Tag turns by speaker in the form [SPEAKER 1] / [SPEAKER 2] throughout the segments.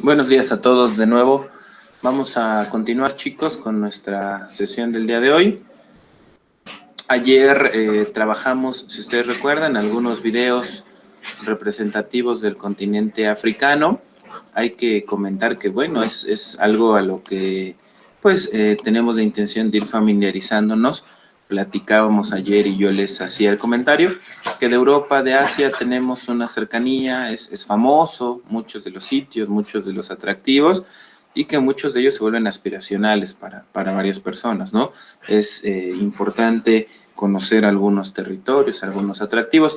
[SPEAKER 1] Buenos días a todos de nuevo. Vamos a continuar, chicos, con nuestra sesión del día de hoy. Ayer trabajamos, si ustedes recuerdan, algunos videos representativos del continente africano. Hay que comentar que, bueno, es algo a lo que, pues, tenemos la intención de ir familiarizándonos. Platicábamos ayer y yo les hacía el comentario que de Europa, de Asia, tenemos una cercanía, es famoso, muchos de los sitios, muchos de los atractivos, y que muchos de ellos se vuelven aspiracionales para varias personas, ¿no? Es importante conocer algunos territorios, algunos atractivos.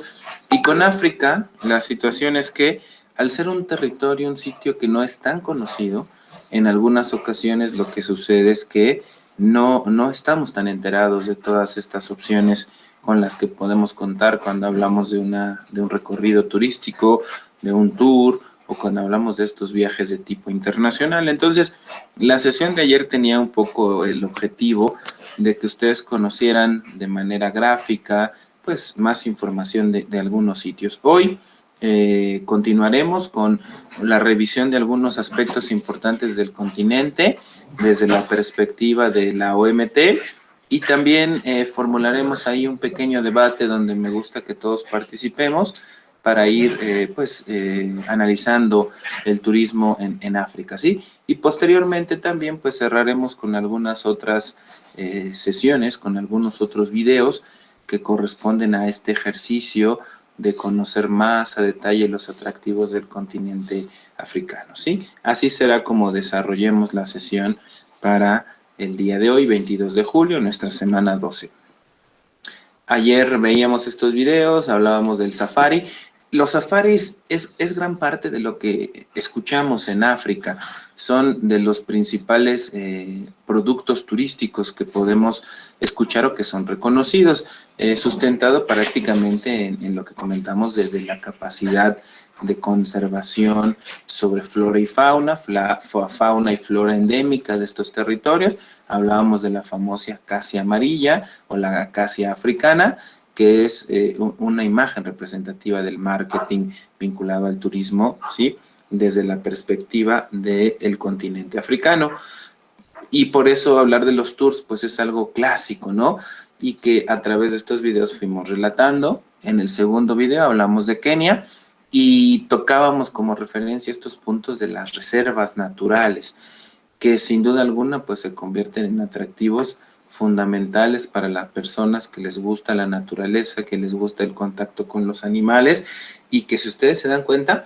[SPEAKER 1] Y con África, la situación es que al ser un territorio, un sitio que no es tan conocido, en algunas ocasiones lo que sucede es que no estamos tan enterados de todas estas opciones con las que podemos contar cuando hablamos de un recorrido turístico, de un tour, o cuando hablamos de estos viajes de tipo internacional. Entonces, la sesión de ayer tenía un poco el objetivo de que ustedes conocieran de manera gráfica, pues, más información de algunos sitios. Hoy continuaremos con la revisión de algunos aspectos importantes del continente desde la perspectiva de la OMT, y también formularemos ahí un pequeño debate donde me gusta que todos participemos para ir analizando el turismo en África, ¿sí? Y posteriormente también pues cerraremos con algunas otras sesiones, con algunos otros videos que corresponden a este ejercicio de conocer más a detalle los atractivos del continente africano, ¿sí? Así será como desarrollemos la sesión para el día de hoy, 22 de julio, nuestra semana 12. Ayer veíamos estos videos, hablábamos del safari. Los safaris es gran parte de lo que escuchamos en África. Son de los principales productos turísticos que podemos escuchar o que son reconocidos, sustentado prácticamente en lo que comentamos desde la capacidad de conservación sobre flora y fauna, fauna y flora endémica de estos territorios. Hablábamos de la famosa acacia amarilla o la acacia africana, que es una imagen representativa del marketing vinculado al turismo, ¿sí?, desde la perspectiva del continente africano. Y por eso hablar de los tours, pues es algo clásico, ¿no? Y que a través de estos videos fuimos relatando. En el segundo video hablamos de Kenia y tocábamos como referencia estos puntos de las reservas naturales, que sin duda alguna pues se convierten en atractivos fundamentales para las personas que les gusta la naturaleza, que les gusta el contacto con los animales, y que si ustedes se dan cuenta,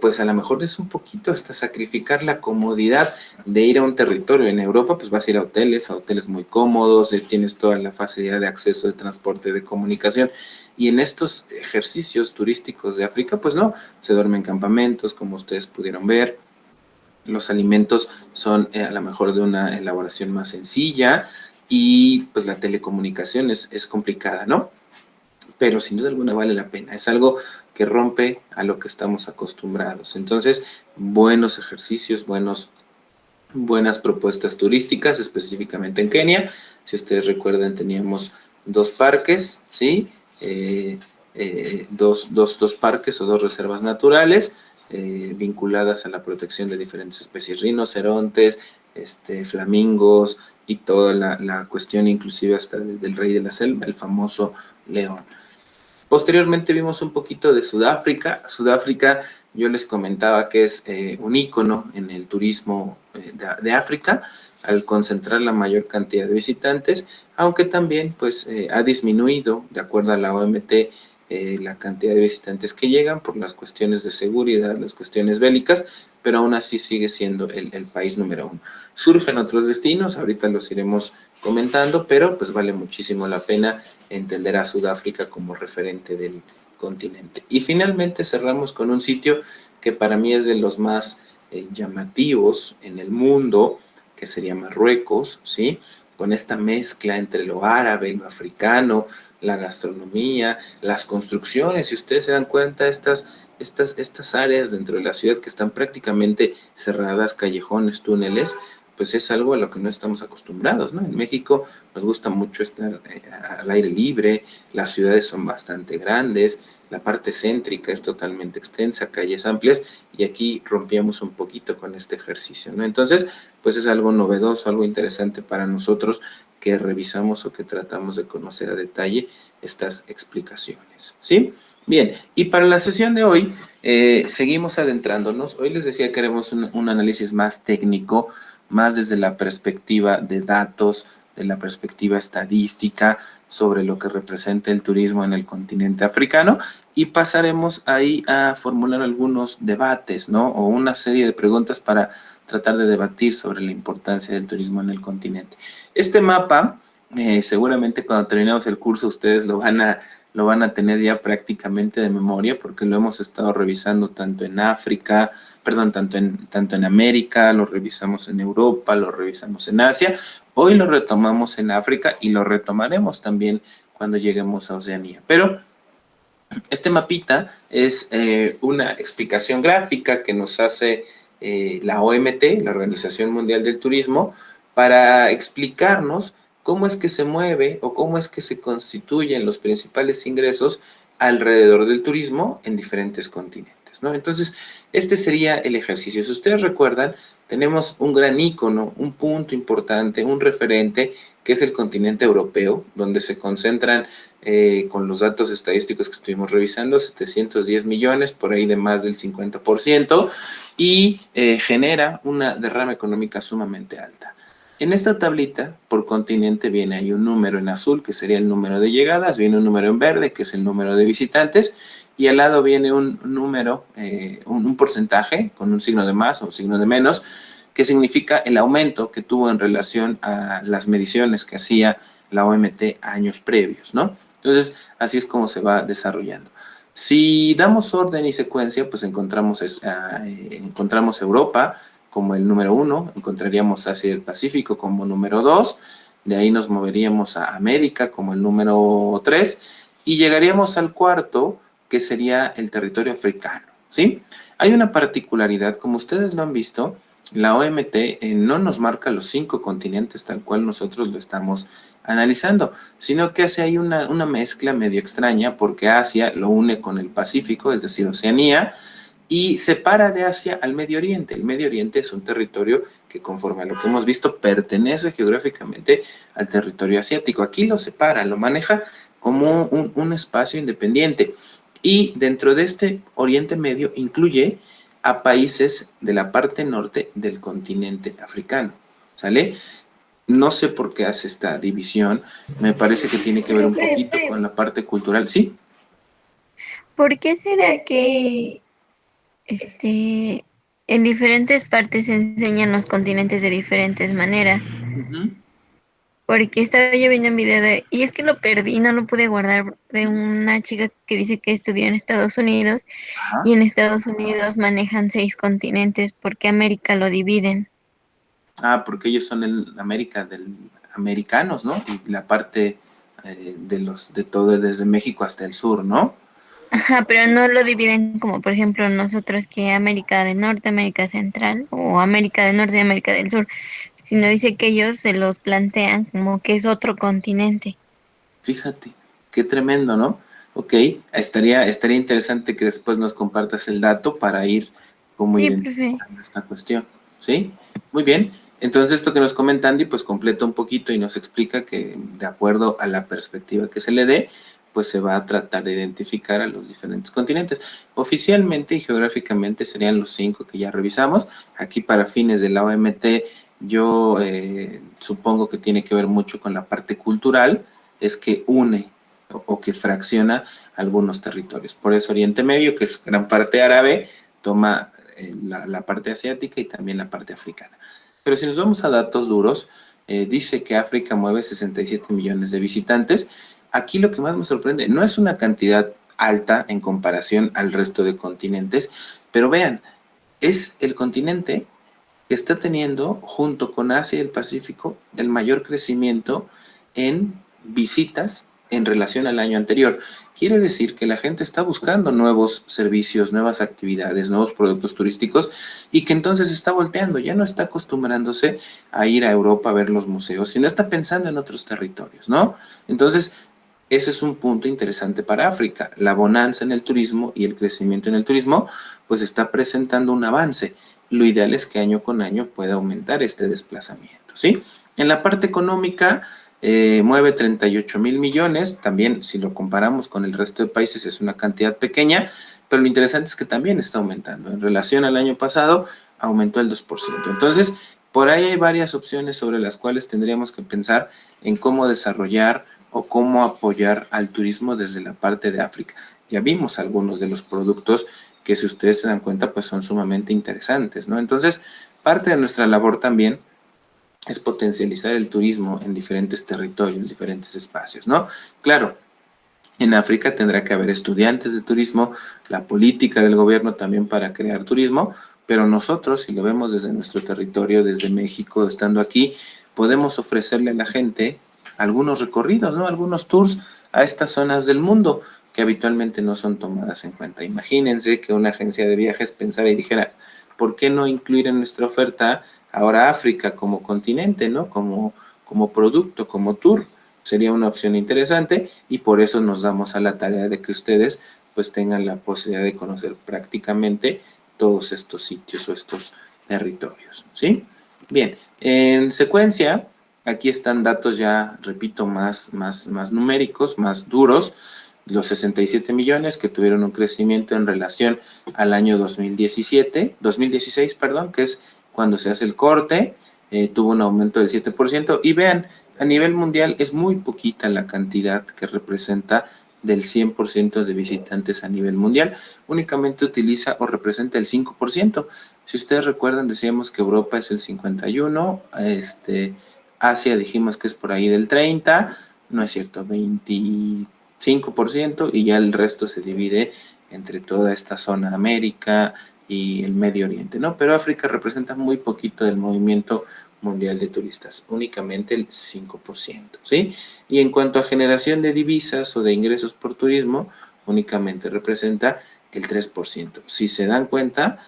[SPEAKER 1] pues a lo mejor es un poquito hasta sacrificar la comodidad de ir a un territorio. En Europa pues vas a ir a hoteles muy cómodos, tienes toda la facilidad de acceso de transporte, de comunicación, y en estos ejercicios turísticos de África pues no, se duerme en campamentos, como ustedes pudieron ver. Los alimentos son a lo mejor de una elaboración más sencilla, y pues la telecomunicación es complicada, ¿no? Pero sin duda alguna vale la pena. Es algo que rompe a lo que estamos acostumbrados. Entonces, buenos ejercicios, buenas propuestas turísticas, específicamente en Kenia. Si ustedes recuerdan, teníamos dos parques, ¿sí? Dos parques o dos reservas naturales vinculadas a la protección de diferentes especies, rinocerontes, flamingos, y toda la cuestión inclusive hasta del rey de la selva, el famoso león. Posteriormente vimos un poquito de Sudáfrica. Sudáfrica, yo les comentaba que es un ícono en el turismo de África, al concentrar la mayor cantidad de visitantes, aunque también pues ha disminuido, de acuerdo a la OMT, la cantidad de visitantes que llegan por las cuestiones de seguridad, las cuestiones bélicas, pero aún así sigue siendo el país número 1. Surgen otros destinos, ahorita los iremos comentando, pero pues vale muchísimo la pena entender a Sudáfrica como referente del continente. Y finalmente cerramos con un sitio que para mí es de los más llamativos en el mundo, que sería Marruecos, ¿sí? Con esta mezcla entre lo árabe y lo africano, la gastronomía, las construcciones. Si ustedes se dan cuenta, estas áreas dentro de la ciudad que están prácticamente cerradas, callejones, túneles, pues es algo a lo que no estamos acostumbrados, ¿no? En México nos gusta mucho estar al aire libre, las ciudades son bastante grandes, la parte céntrica es totalmente extensa, calles amplias, y aquí rompíamos un poquito con este ejercicio, ¿no? Entonces, pues es algo novedoso, algo interesante para nosotros que revisamos o que tratamos de conocer a detalle estas explicaciones, ¿sí? Bien, y para la sesión de hoy seguimos adentrándonos. Hoy les decía que haremos un análisis más técnico, más desde la perspectiva de datos, de la perspectiva estadística sobre lo que representa el turismo en el continente africano, y pasaremos ahí a formular algunos debates, ¿no? O una serie de preguntas para tratar de debatir sobre la importancia del turismo en el continente. Este mapa, seguramente cuando terminemos el curso ustedes lo van a tener ya prácticamente de memoria, porque lo hemos estado revisando tanto en África, perdón, tanto en América, lo revisamos en Europa, lo revisamos en Asia. Hoy lo retomamos en África y lo retomaremos también cuando lleguemos a Oceanía. Pero este mapita es una explicación gráfica que nos hace la OMT, la Organización Mundial del Turismo, para explicarnos cómo es que se mueve o cómo es que se constituyen los principales ingresos alrededor del turismo en diferentes continentes, ¿no? Entonces, este sería el ejercicio. Si ustedes recuerdan, tenemos un gran ícono, un punto importante, un referente, que es el continente europeo, donde se concentran con los datos estadísticos que estuvimos revisando, 710 millones, por ahí de más del 50%, y genera una derrama económica sumamente alta. En esta tablita, por continente, viene ahí un número en azul, que sería el número de llegadas, viene un número en verde, que es el número de visitantes, y al lado viene un número, un porcentaje, con un signo de más o un signo de menos, que significa el aumento que tuvo en relación a las mediciones que hacía la OMT años previos, ¿no? Entonces, así es como se va desarrollando. Si damos orden y secuencia, pues encontramos Europa como el número 1, encontraríamos Asia y el Pacífico como número 2, de ahí nos moveríamos a América como el número 3, y llegaríamos al cuarto, que sería el territorio africano, ¿sí? Hay una particularidad, como ustedes lo han visto, la OMT no nos marca los 5 continentes tal cual nosotros lo estamos analizando, sino que hace ahí una mezcla medio extraña, porque Asia lo une con el Pacífico, es decir, Oceanía, y separa de Asia al Medio Oriente. El Medio Oriente es un territorio que, conforme a lo que hemos visto, pertenece geográficamente al territorio asiático. Aquí lo separa, lo maneja como un espacio independiente. Y dentro de este Oriente Medio incluye a países de la parte norte del continente africano, ¿sale? No sé por qué hace esta división, me parece que tiene que ver un poquito con la parte cultural, ¿sí?
[SPEAKER 2] ¿Por qué será que en diferentes partes se enseñan los continentes de diferentes maneras?
[SPEAKER 1] Uh-huh.
[SPEAKER 2] Porque estaba yo viendo un video y es que lo perdí, no lo pude guardar, de una chica que dice que estudió en Estados Unidos y
[SPEAKER 1] Ajá.
[SPEAKER 2] en Estados Unidos manejan 6 continentes porque América lo dividen.
[SPEAKER 1] Ah, porque ellos son en América americanos, ¿no? Y la parte de todo desde México hasta el sur, ¿no?
[SPEAKER 2] Ajá, pero no lo dividen como por ejemplo nosotros que América del Norte, América Central o América del Norte y América del Sur, sino dice que ellos se los plantean como que es otro continente.
[SPEAKER 1] Fíjate, qué tremendo, ¿no? Ok, estaría interesante que después nos compartas el dato para ir como
[SPEAKER 2] Sí, profe.
[SPEAKER 1] identificando esta cuestión, ¿sí? Muy bien, entonces esto que nos comenta Andy, pues completa un poquito y nos explica que de acuerdo a la perspectiva que se le dé, pues se va a tratar de identificar a los diferentes continentes. Oficialmente y geográficamente serían los 5 que ya revisamos. Aquí para fines de la OMT yo supongo que tiene que ver mucho con la parte cultural, es que une o que fracciona algunos territorios. Por eso Oriente Medio, que es gran parte árabe, toma la parte asiática y también la parte africana. Pero si nos vamos a datos duros, dice que África mueve 67 millones de visitantes. Aquí lo que más me sorprende no es una cantidad alta en comparación al resto de continentes, pero vean, es el continente que está teniendo, junto con Asia y el Pacífico, el mayor crecimiento en visitas en relación al año anterior. Quiere decir que la gente está buscando nuevos servicios, nuevas actividades, nuevos productos turísticos y que entonces está volteando, ya no está acostumbrándose a ir a Europa a ver los museos, sino está pensando en otros territorios, ¿no? Entonces, ese es un punto interesante para África. La bonanza en el turismo y el crecimiento en el turismo, pues está presentando un avance. Lo ideal es que año con año pueda aumentar este desplazamiento, ¿sí? En la parte económica, mueve 38,000 millones, también si lo comparamos con el resto de países es una cantidad pequeña, pero lo interesante es que también está aumentando. En relación al año pasado, aumentó el 2%. Entonces, por ahí hay varias opciones sobre las cuales tendríamos que pensar en cómo desarrollar o cómo apoyar al turismo desde la parte de África. Ya vimos algunos de los productos que, si ustedes se dan cuenta, pues son sumamente interesantes, ¿no? Entonces, parte de nuestra labor también es potencializar el turismo en diferentes territorios, diferentes espacios, ¿no? Claro, en África tendrá que haber estudiantes de turismo, la política del gobierno también para crear turismo, pero nosotros, si lo vemos desde nuestro territorio, desde México, estando aquí, podemos ofrecerle a la gente algunos recorridos, ¿no? Algunos tours a estas zonas del mundo que habitualmente no son tomadas en cuenta. Imagínense que una agencia de viajes pensara y dijera, ¿por qué no incluir en nuestra oferta ahora África como continente, ¿no? Como producto, como tour? Sería una opción interesante y por eso nos damos a la tarea de que ustedes pues tengan la posibilidad de conocer prácticamente todos estos sitios o estos territorios, ¿sí? Bien, en secuencia, aquí están datos ya, repito, más numéricos, más duros. Los 67 millones que tuvieron un crecimiento en relación al año 2016, perdón, que es cuando se hace el corte, tuvo un aumento del 7%. Y vean, a nivel mundial es muy poquita la cantidad que representa del 100% de visitantes a nivel mundial. Únicamente utiliza o representa el 5%. Si ustedes recuerdan, decíamos que Europa es el 51%, Asia dijimos que es por ahí del 30%, no es cierto, 25%, y ya el resto se divide entre toda esta zona América y el Medio Oriente, ¿no? Pero África representa muy poquito del movimiento mundial de turistas, únicamente el 5%, ¿sí? Y en cuanto a generación de divisas o de ingresos por turismo, únicamente representa el 3%. Si se dan cuenta,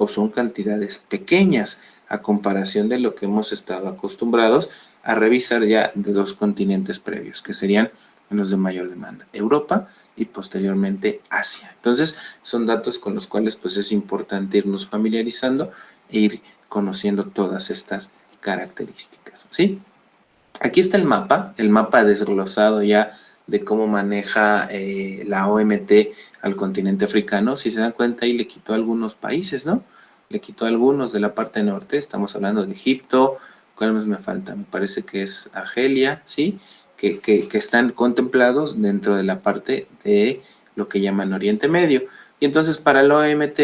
[SPEAKER 1] son cantidades pequeñas a comparación de lo que hemos estado acostumbrados a revisar ya de dos continentes previos, que serían los de mayor demanda, Europa y posteriormente Asia. Entonces, son datos con los cuales pues es importante irnos familiarizando e ir conociendo todas estas características, ¿sí? Aquí está el mapa desglosado ya de cómo maneja la OMT al continente africano. Si se dan cuenta, ahí le quitó algunos países, ¿no? Le quitó algunos de la parte norte, estamos hablando de Egipto, ¿cuál más me falta? Me parece que es Argelia, ¿sí? Que están contemplados dentro de la parte de lo que llaman Oriente Medio. Y entonces para la OMT,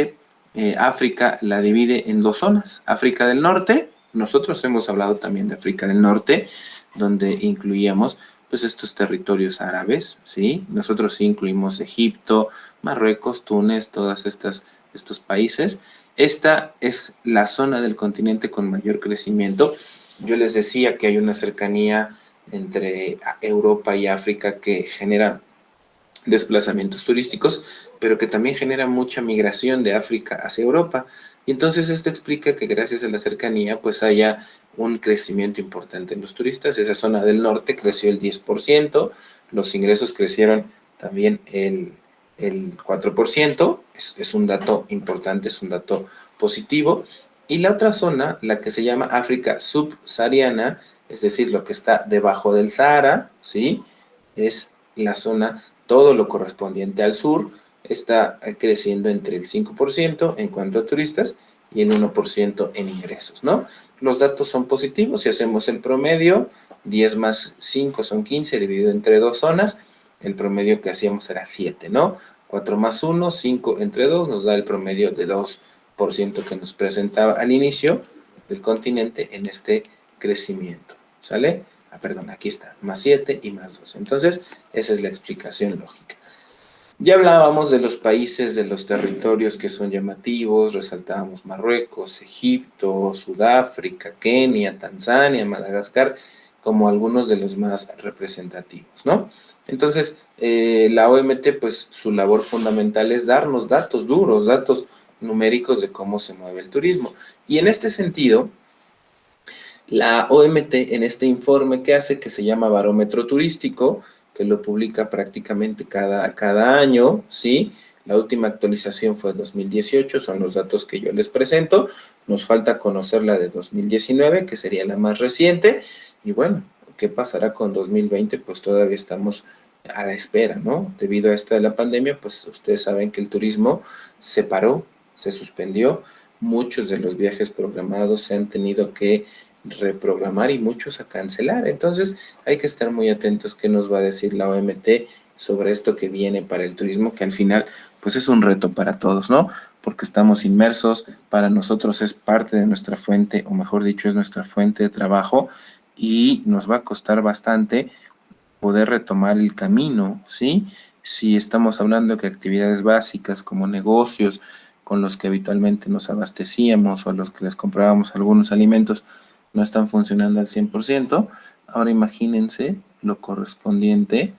[SPEAKER 1] África la divide en dos zonas. África del Norte, nosotros hemos hablado también de África del Norte, donde incluíamos pues estos territorios árabes, ¿sí? Nosotros sí incluimos Egipto, Marruecos, Túnez, todos estos países. Esta es la zona del continente con mayor crecimiento. Yo les decía que hay una cercanía entre Europa y África que genera desplazamientos turísticos, pero que también genera mucha migración de África hacia Europa. Y entonces esto explica que gracias a la cercanía pues haya un crecimiento importante en los turistas. Esa zona del norte creció el 10%, los ingresos crecieron también el 4%, es un dato importante, es un dato positivo. Y la otra zona, la que se llama África subsahariana, es decir, lo que está debajo del Sahara, ¿sí? Es la zona, todo lo correspondiente al sur, está creciendo entre el 5% en cuanto a turistas y el 1% en ingresos, ¿no? Los datos son positivos. Si hacemos el promedio, 10 más 5 son 15 dividido entre dos zonas, el promedio que hacíamos era 7, ¿no? 4 más 1, 5 entre 2 nos da el promedio de 2% que nos presentaba al inicio del continente en este crecimiento, ¿sale? Perdón, aquí está, más 7 y más 2. Entonces, esa es la explicación lógica. Ya hablábamos de los países, de los territorios que son llamativos, resaltábamos Marruecos, Egipto, Sudáfrica, Kenia, Tanzania, Madagascar, como algunos de los más representativos, ¿no? Entonces, la OMT, pues su labor fundamental es darnos datos duros, datos numéricos de cómo se mueve el turismo. Y en este sentido, la OMT en este informe que hace, que se llama Barómetro Turístico, que lo publica prácticamente cada año, ¿sí? La última actualización fue 2018, son los datos que yo les presento. Nos falta conocer la de 2019, que sería la más reciente. Y bueno, ¿qué pasará con 2020? Pues todavía estamos a la espera, ¿no? Debido a esta de la pandemia, pues ustedes saben que el turismo se paró, se suspendió. Muchos de los viajes programados se han tenido que reprogramar y muchos a cancelar. Entonces hay que estar muy atentos qué nos va a decir la OMT sobre esto que viene para el turismo, que al final pues es un reto para todos, ¿no? Porque estamos inmersos, para nosotros es parte de nuestra fuente, o mejor dicho, es nuestra fuente de trabajo y nos va a costar bastante poder retomar el camino, ¿sí? Si estamos hablando de que actividades básicas como negocios con los que habitualmente nos abastecíamos o a los que les comprábamos algunos alimentos no están funcionando al 100%, ahora imagínense lo correspondiente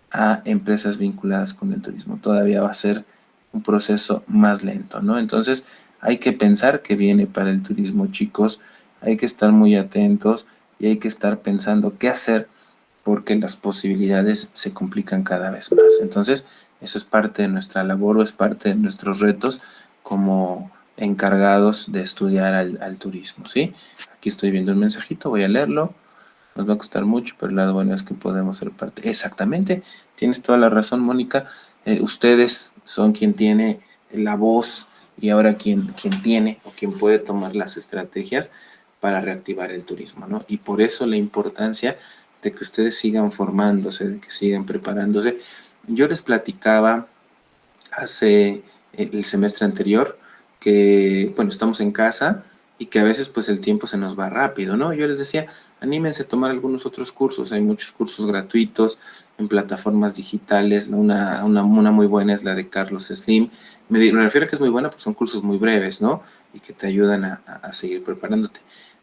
[SPEAKER 1] a empresas vinculadas con el turismo. Todavía va a ser un proceso más lento, ¿no? Entonces hay que pensar que viene para el turismo, chicos, hay que estar muy atentos y hay que estar pensando qué hacer porque las posibilidades se complican cada vez más. Entonces, eso es parte de nuestra labor o es parte de nuestros retos como encargados de estudiar al turismo, ¿sí? Aquí estoy viendo un mensajito, voy a leerlo. Nos va a costar mucho, pero el lado bueno es que podemos ser parte. Exactamente, tienes toda la razón, Mónica. Ustedes son quien tiene la voz y ahora quien tiene o quien puede tomar las estrategias para reactivar el turismo, ¿no? Y por eso la importancia de que ustedes sigan formándose, de que sigan preparándose. Yo les platicaba hace el semestre anterior que, bueno, estamos en casa y que a veces pues el tiempo se nos va rápido, ¿no? Yo les decía, anímense a tomar algunos otros cursos, hay muchos cursos gratuitos en plataformas digitales, ¿no? Una muy buena es la de Carlos Slim, me refiero a que es muy buena porque son cursos muy breves, ¿no? Y que te ayudan a seguir preparándote.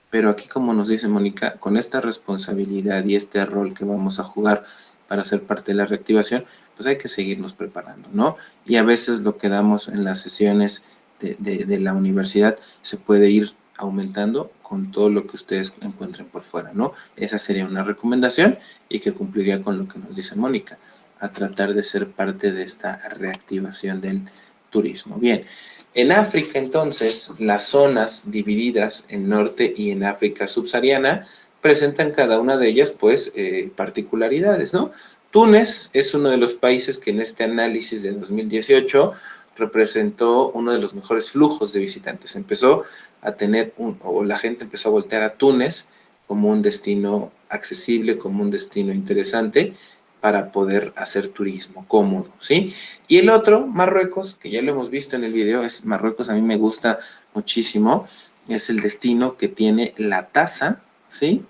[SPEAKER 1] Pero aquí, como nos dice Mónica, con esta responsabilidad y este rol que vamos a jugar para ser parte de la reactivación, pues hay que seguirnos preparando, ¿no? Y a veces lo que damos en las sesiones de la universidad se puede ir aumentando con todo lo que ustedes encuentren por fuera, ¿no? Esa sería una recomendación y que cumpliría con lo que nos dice Mónica, a tratar de ser parte de esta reactivación del turismo. Bien, en África entonces las zonas divididas en norte y en África subsahariana presentan cada una de ellas pues particularidades, ¿no? Túnez es uno de los países que en este análisis de 2018 representó uno de los mejores flujos de visitantes. Empezó a tener, o la gente empezó a voltear a Túnez como un destino accesible, como un destino interesante para poder hacer turismo cómodo, ¿sí? Y el otro, Marruecos, que ya lo hemos visto en el video, es Marruecos, a mí me gusta muchísimo, es el destino que tiene la tasa, ¿sí?,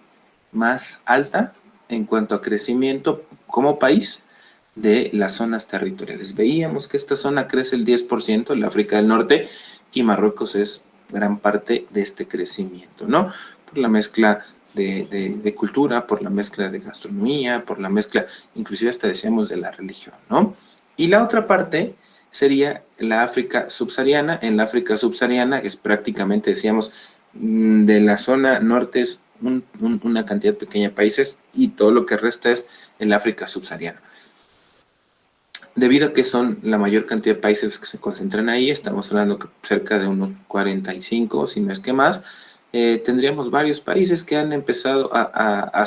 [SPEAKER 1] más alta en cuanto a crecimiento como país de las zonas territoriales. Veíamos que esta zona crece el 10%, el África del Norte, y Marruecos es gran parte de este crecimiento, ¿no? Por la mezcla de cultura, por la mezcla de gastronomía, por la mezcla, inclusive hasta decíamos de la religión, ¿no? Y la otra parte sería la África subsahariana. En la África subsahariana es prácticamente, decíamos, de la zona norte es una cantidad pequeña de países y todo lo que resta es el África subsahariana. Debido a que son la mayor cantidad de países que se concentran ahí, estamos hablando que cerca de unos 45, si no es que más, tendríamos varios países que han empezado a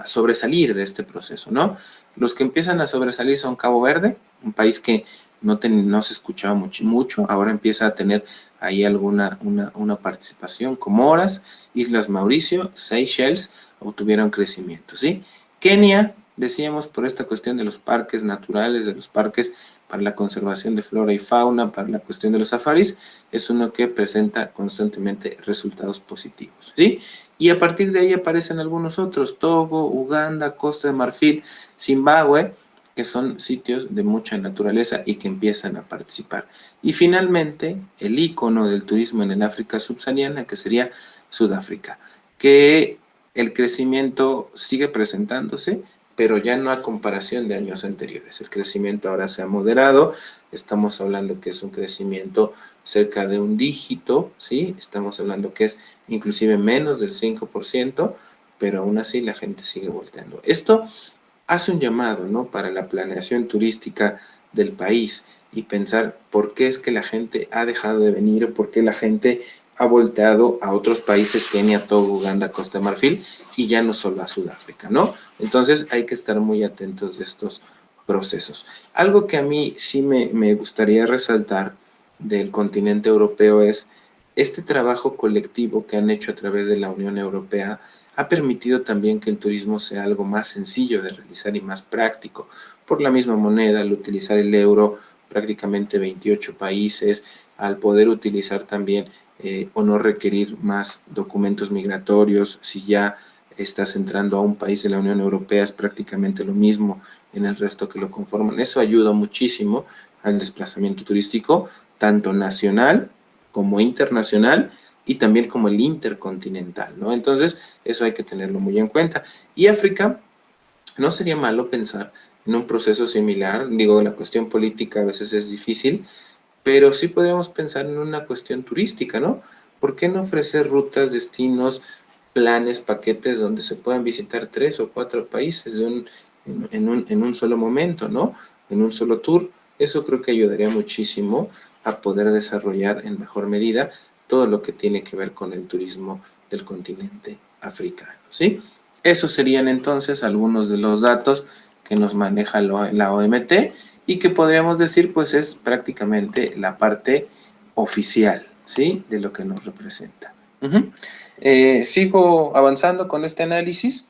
[SPEAKER 1] sobresalir de este proceso, ¿no? Los que empiezan a sobresalir son Cabo Verde, un país que no se escuchaba mucho, ahora empieza a tener ahí una participación. Comoras, Islas Mauricio, Seychelles obtuvieron crecimiento, ¿sí? Kenia Decíamos por esta cuestión de los parques naturales, de los parques para la conservación de flora y fauna, para la cuestión de los safaris, es uno que presenta constantemente resultados positivos, ¿sí? Y a partir de ahí aparecen algunos otros, Togo, Uganda, Costa de Marfil, Zimbabue, que son sitios de mucha naturaleza y que empiezan a participar. Y finalmente, el ícono del turismo en el África subsahariana, que sería Sudáfrica, que el crecimiento sigue presentándose, pero ya no a comparación de años anteriores. El crecimiento ahora se ha moderado, estamos hablando que es un crecimiento cerca de un dígito, ¿sí? Estamos hablando que es inclusive menos del 5%, pero aún así la gente sigue volteando. Esto hace un llamado, ¿no?, para la planeación turística del país y pensar por qué es que la gente ha dejado de venir o por qué la gente ha volteado a otros países, Kenia, Togo, Uganda, Costa de Marfil, y ya no solo a Sudáfrica, ¿no? Entonces hay que estar muy atentos de estos procesos. Algo que a mí sí me gustaría resaltar del continente europeo es este trabajo colectivo que han hecho a través de la Unión Europea ha permitido también que el turismo sea algo más sencillo de realizar y más práctico. Por la misma moneda, al utilizar el euro, prácticamente 28 países, al poder utilizar también o no requerir más documentos migratorios, si ya estás entrando a un país de la Unión Europea es prácticamente lo mismo en el resto que lo conforman. Eso ayuda muchísimo al desplazamiento turístico, tanto nacional como internacional, y también como el intercontinental, ¿no? Entonces, eso hay que tenerlo muy en cuenta. Y África, no sería malo pensar en un proceso similar. Digo, la cuestión política a veces es difícil, pero sí podríamos pensar en una cuestión turística, ¿no? ¿Por qué no ofrecer rutas, destinos, planes, paquetes donde se puedan visitar 3 o 4 países en un solo momento, ¿no? En un solo tour. Eso creo que ayudaría muchísimo a poder desarrollar en mejor medida todo lo que tiene que ver con el turismo del continente africano, ¿sí? Esos serían entonces algunos de los datos que nos maneja la OMT y que podríamos decir pues es prácticamente la parte oficial, ¿sí?, de lo que nos representa. Sigo avanzando con este análisis.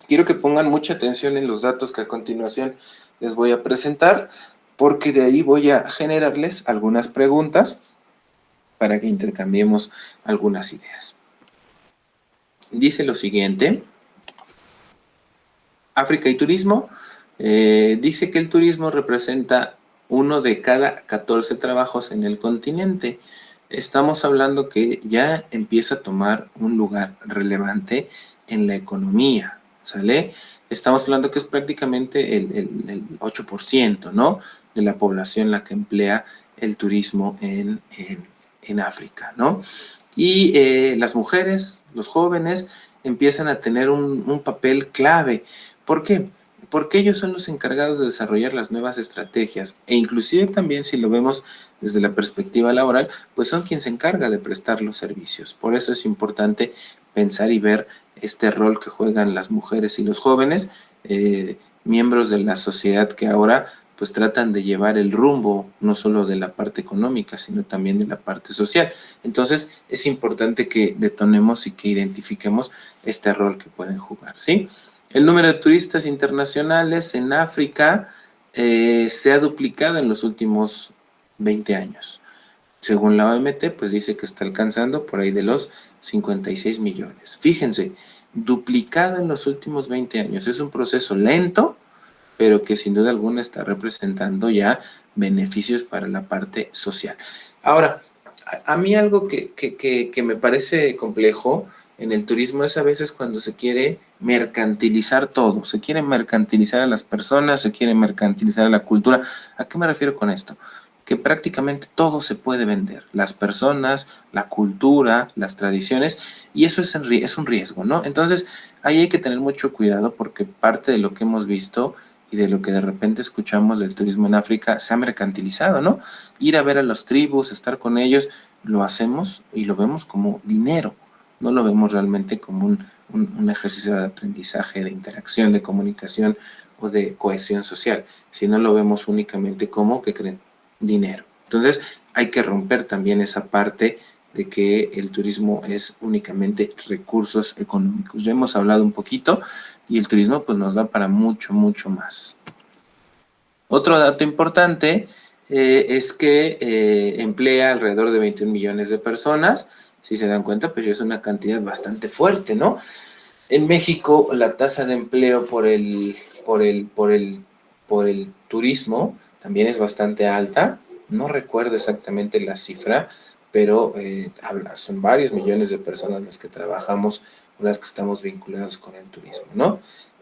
[SPEAKER 1] Quiero que pongan mucha atención en los datos que a continuación les voy a presentar, porque de ahí voy a generarles algunas preguntas para que intercambiemos algunas ideas. Dice lo siguiente: África y turismo. Dice que el turismo representa 1 de cada 14 trabajos en el continente. Estamos hablando que ya empieza a tomar un lugar relevante en la economía, ¿sale? Estamos hablando que es prácticamente el 8%, ¿no?, de la población la que emplea el turismo en África, ¿no? Y las mujeres, los jóvenes, empiezan a tener un papel clave. ¿Por qué? Porque ellos son los encargados de desarrollar las nuevas estrategias e inclusive también si lo vemos desde la perspectiva laboral, pues son quien se encarga de prestar los servicios. Por eso es importante pensar y ver este rol que juegan las mujeres y los jóvenes, miembros de la sociedad que ahora pues tratan de llevar el rumbo no solo de la parte económica, sino también de la parte social. Entonces es importante que detonemos y que identifiquemos este rol que pueden jugar, ¿sí? El número de turistas internacionales en África se ha duplicado en los últimos 20 años. Según la OMT, pues dice que está alcanzando por ahí de los 56 millones. Fíjense, duplicado en los últimos 20 años. Es un proceso lento, pero que sin duda alguna está representando ya beneficios para la parte social. Ahora, a mí algo que me parece complejo en el turismo es a veces cuando se quiere mercantilizar todo, se quiere mercantilizar a las personas, se quiere mercantilizar a la cultura. ¿A qué me refiero con esto? Que prácticamente todo se puede vender, las personas, la cultura, las tradiciones, y eso es un riesgo, ¿no? Entonces, ahí hay que tener mucho cuidado porque parte de lo que hemos visto y de lo que de repente escuchamos del turismo en África se ha mercantilizado, ¿no? Ir a ver a las tribus, estar con ellos, lo hacemos y lo vemos como dinero, no lo vemos realmente como un ejercicio de aprendizaje, de interacción, de comunicación o de cohesión social, sino lo vemos únicamente como, ¿qué creen?, dinero. Entonces hay que romper también esa parte de que el turismo es únicamente recursos económicos. Ya hemos hablado un poquito y el turismo pues nos da para mucho, mucho más. Otro dato importante es que emplea alrededor de 21 millones de personas. Si se dan cuenta, pues ya es una cantidad bastante fuerte, ¿no? En México, la tasa de empleo por el turismo también es bastante alta. No recuerdo exactamente la cifra, pero son varios millones de personas las que trabajamos, las que estamos vinculados con el turismo, ¿no?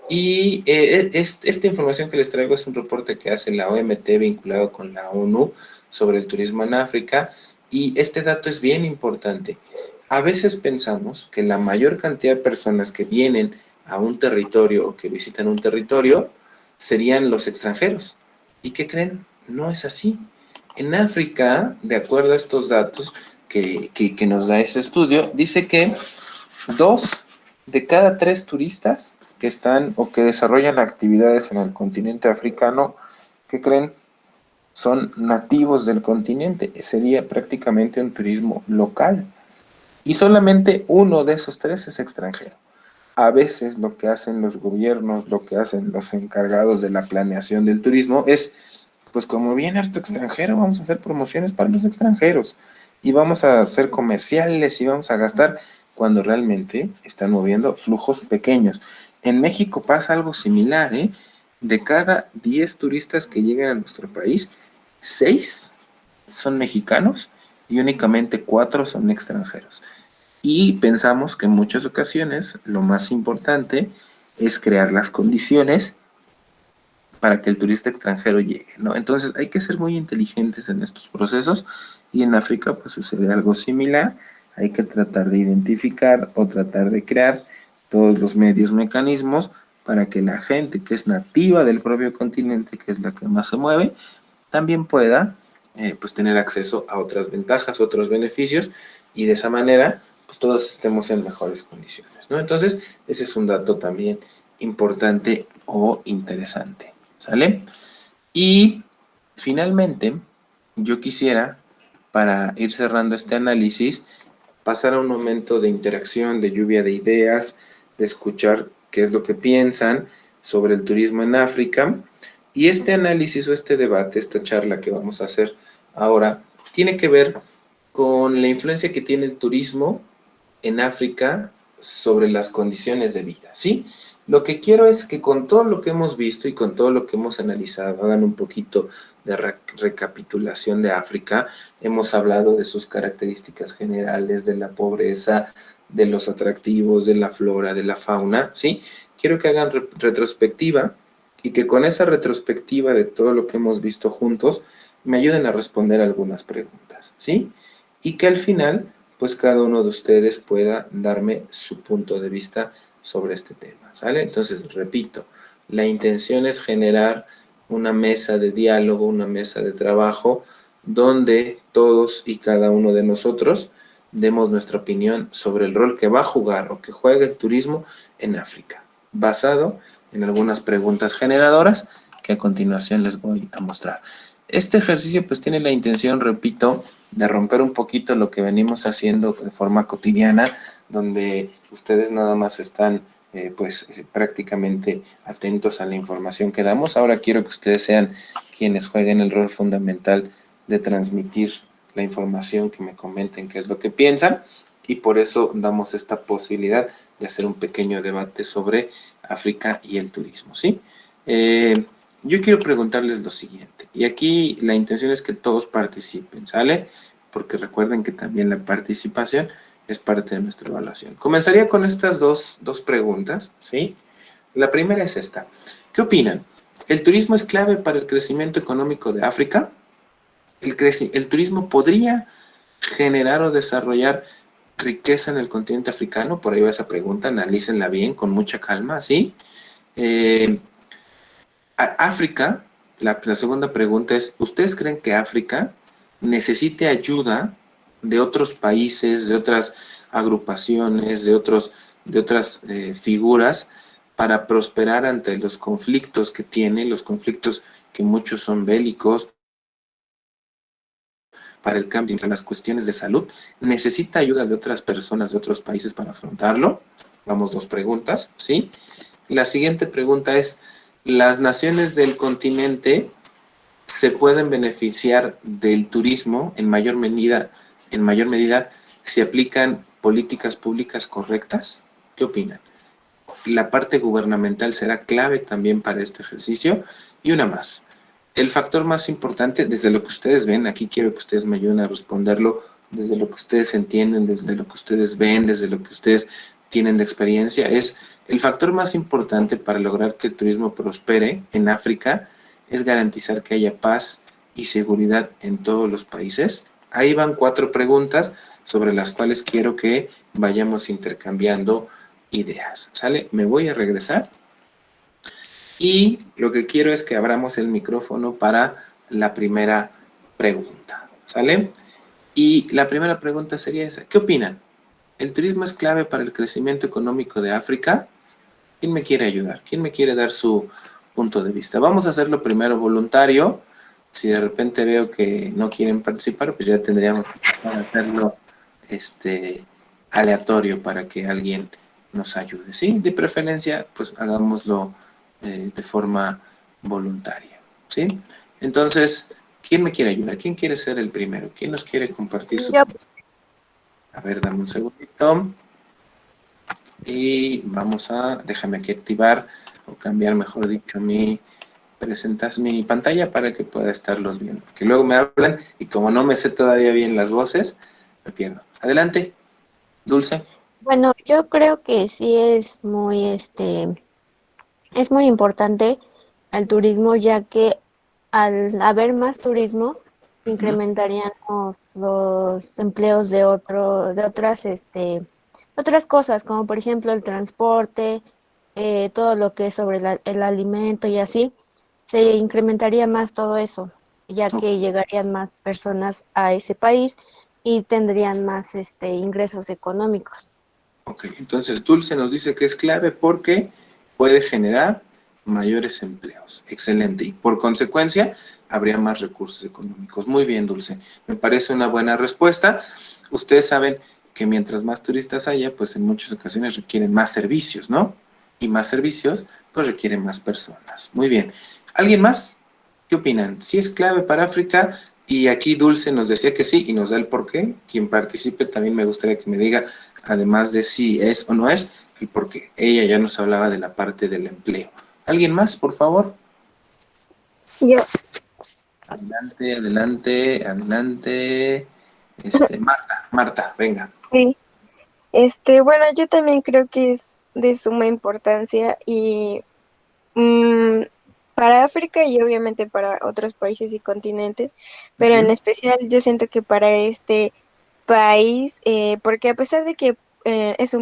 [SPEAKER 1] Y esta información que les traigo es un reporte que hace la OMT vinculado con la ONU sobre el turismo en África, y este dato es bien importante. A veces pensamos que la mayor cantidad de personas que vienen a un territorio o que visitan un territorio serían los extranjeros. ¿Y qué creen? No es así. En África, de acuerdo a estos datos que nos da este estudio, dice que 2 de cada 3 turistas que están o que desarrollan actividades en el continente africano, ¿qué creen? Son nativos del continente. Sería prácticamente un turismo local. Y solamente uno de esos 3 es extranjero. A veces lo que hacen los gobiernos, lo que hacen los encargados de la planeación del turismo es, pues como viene harto extranjero, vamos a hacer promociones para los extranjeros y vamos a hacer comerciales y vamos a gastar cuando realmente están moviendo flujos pequeños. En México pasa algo similar, ¿eh? De cada 10 turistas que llegan a nuestro país, 6 son mexicanos y únicamente 4 son extranjeros. Y pensamos que en muchas ocasiones lo más importante es crear las condiciones para que el turista extranjero llegue, ¿no? Entonces hay que ser muy inteligentes en estos procesos, y en África pues sucede algo similar. Hay que tratar de identificar o tratar de crear todos los medios, mecanismos para que la gente que es nativa del propio continente, que es la que más se mueve, también pueda pues tener acceso a otras ventajas, otros beneficios, y de esa manera pues todos estemos en mejores condiciones, ¿no? Entonces ese es un dato también importante o interesante, ¿sale? Y finalmente yo quisiera, para ir cerrando este análisis, pasar a un momento de interacción, de lluvia de ideas, de escuchar qué es lo que piensan sobre el turismo en África. Y este análisis o este debate, esta charla que vamos a hacer ahora, tiene que ver con la influencia que tiene el turismo en África sobre las condiciones de vida, ¿sí? Lo que quiero es que con todo lo que hemos visto y con todo lo que hemos analizado, hagan un poquito de recapitulación de África. Hemos hablado de sus características generales, de la pobreza, de los atractivos, de la flora, de la fauna, ¿sí? Quiero que hagan retrospectiva, y que con esa retrospectiva de todo lo que hemos visto juntos, me ayuden a responder algunas preguntas, ¿sí? Y que al final, pues cada uno de ustedes pueda darme su punto de vista sobre este tema, ¿sale? Entonces, repito, la intención es generar una mesa de diálogo, una mesa de trabajo, donde todos y cada uno de nosotros demos nuestra opinión sobre el rol que va a jugar o que juega el turismo en África, basado en algunas preguntas generadoras que a continuación les voy a mostrar. Este ejercicio pues tiene la intención, repito, de romper un poquito lo que venimos haciendo de forma cotidiana, donde ustedes nada más están prácticamente atentos a la información que damos. Ahora quiero que ustedes sean quienes jueguen el rol fundamental de transmitir la información, que me comenten qué es lo que piensan, y por eso damos esta posibilidad de hacer un pequeño debate sobre África y el turismo, ¿sí? Yo quiero preguntarles lo siguiente, y aquí la intención es que todos participen, ¿sale? Porque recuerden que también la participación es parte de nuestra evaluación. Comenzaría con estas dos preguntas, ¿sí? La primera es esta. ¿Qué opinan? ¿El turismo es clave para el crecimiento económico de África? ¿El turismo podría generar o desarrollar riqueza en el continente africano? Por ahí va esa pregunta, analícenla bien, con mucha calma, ¿sí? África, la segunda pregunta es, ¿ustedes creen que África necesite ayuda de otros países, de otras agrupaciones, de otras figuras para prosperar ante los conflictos que tiene, los conflictos que muchos son bélicos, para el cambio entre las cuestiones de salud, necesita ayuda de otras personas de otros países para afrontarlo. Vamos, 2 preguntas, ¿sí? La siguiente pregunta es, ¿las naciones del continente se pueden beneficiar del turismo en mayor medida si aplican políticas públicas correctas? ¿Qué opinan? La parte gubernamental será clave también para este ejercicio. Y una más, el factor más importante, desde lo que ustedes ven, aquí quiero que ustedes me ayuden a responderlo, desde lo que ustedes entienden, desde lo que ustedes ven, desde lo que ustedes tienen de experiencia, es el factor más importante para lograr que el turismo prospere en África es garantizar que haya paz y seguridad en todos los países. Ahí van 4 preguntas sobre las cuales quiero que vayamos intercambiando ideas. ¿Sale? Me voy a regresar y lo que quiero es que abramos el micrófono para la primera pregunta. ¿Sale? Y la primera pregunta sería esa. ¿Qué opinan? ¿El turismo es clave para el crecimiento económico de África? ¿Quién me quiere ayudar? ¿Quién me quiere dar su punto de vista? Vamos a hacerlo primero voluntario. Si de repente veo que no quieren participar, pues ya tendríamos que empezar a hacerlo aleatorio para que alguien nos ayude, ¿sí? De preferencia, pues hagámoslo de forma voluntaria, ¿sí? Entonces, ¿quién me quiere ayudar? ¿Quién quiere ser el primero? ¿Quién nos quiere compartir su...
[SPEAKER 3] Yo,
[SPEAKER 1] A ver, dame un segundito. Y vamos a, déjame aquí activar o cambiar, mejor dicho, mi pantalla para que pueda estarlos viendo. Que luego me hablan y como no me sé todavía bien las voces, me pierdo. Adelante, Dulce.
[SPEAKER 3] bueno, yo creo que sí es muy importante el turismo, ya que al haber más turismo,
[SPEAKER 1] Ujú.
[SPEAKER 3] incrementarían los empleos de otras cosas, como por ejemplo el transporte, todo lo que es sobre el alimento y así, se incrementaría más todo eso, ya
[SPEAKER 1] Ok,
[SPEAKER 3] que llegarían más personas a ese país y tendrían más ingresos económicos.
[SPEAKER 1] ok. Entonces Dulce nos dice que es clave porque puede generar mayores empleos. Excelente. Y por consecuencia, habría más recursos económicos. Muy bien, Dulce. Me parece una buena respuesta. Ustedes saben que mientras más turistas haya, pues en muchas ocasiones requieren más servicios, ¿no? Y más servicios, pues requieren más personas. Muy bien. ¿Alguien más? ¿Qué opinan? ¿Sí es clave para África? Y aquí Dulce nos decía que sí y nos da el porqué. Quien participe también me gustaría que me diga, además de si es o no es, el porqué. Ella ya nos hablaba de la parte del empleo. ¿Alguien más, por favor?
[SPEAKER 4] Yo,
[SPEAKER 1] Adelante, adelante, adelante. Marta, venga.
[SPEAKER 4] sí. Bueno, yo también creo que es de suma importancia y mm, para África y obviamente para otros países y continentes, pero en
[SPEAKER 1] Ujú.
[SPEAKER 4] especial yo siento que para este país, porque a pesar de que es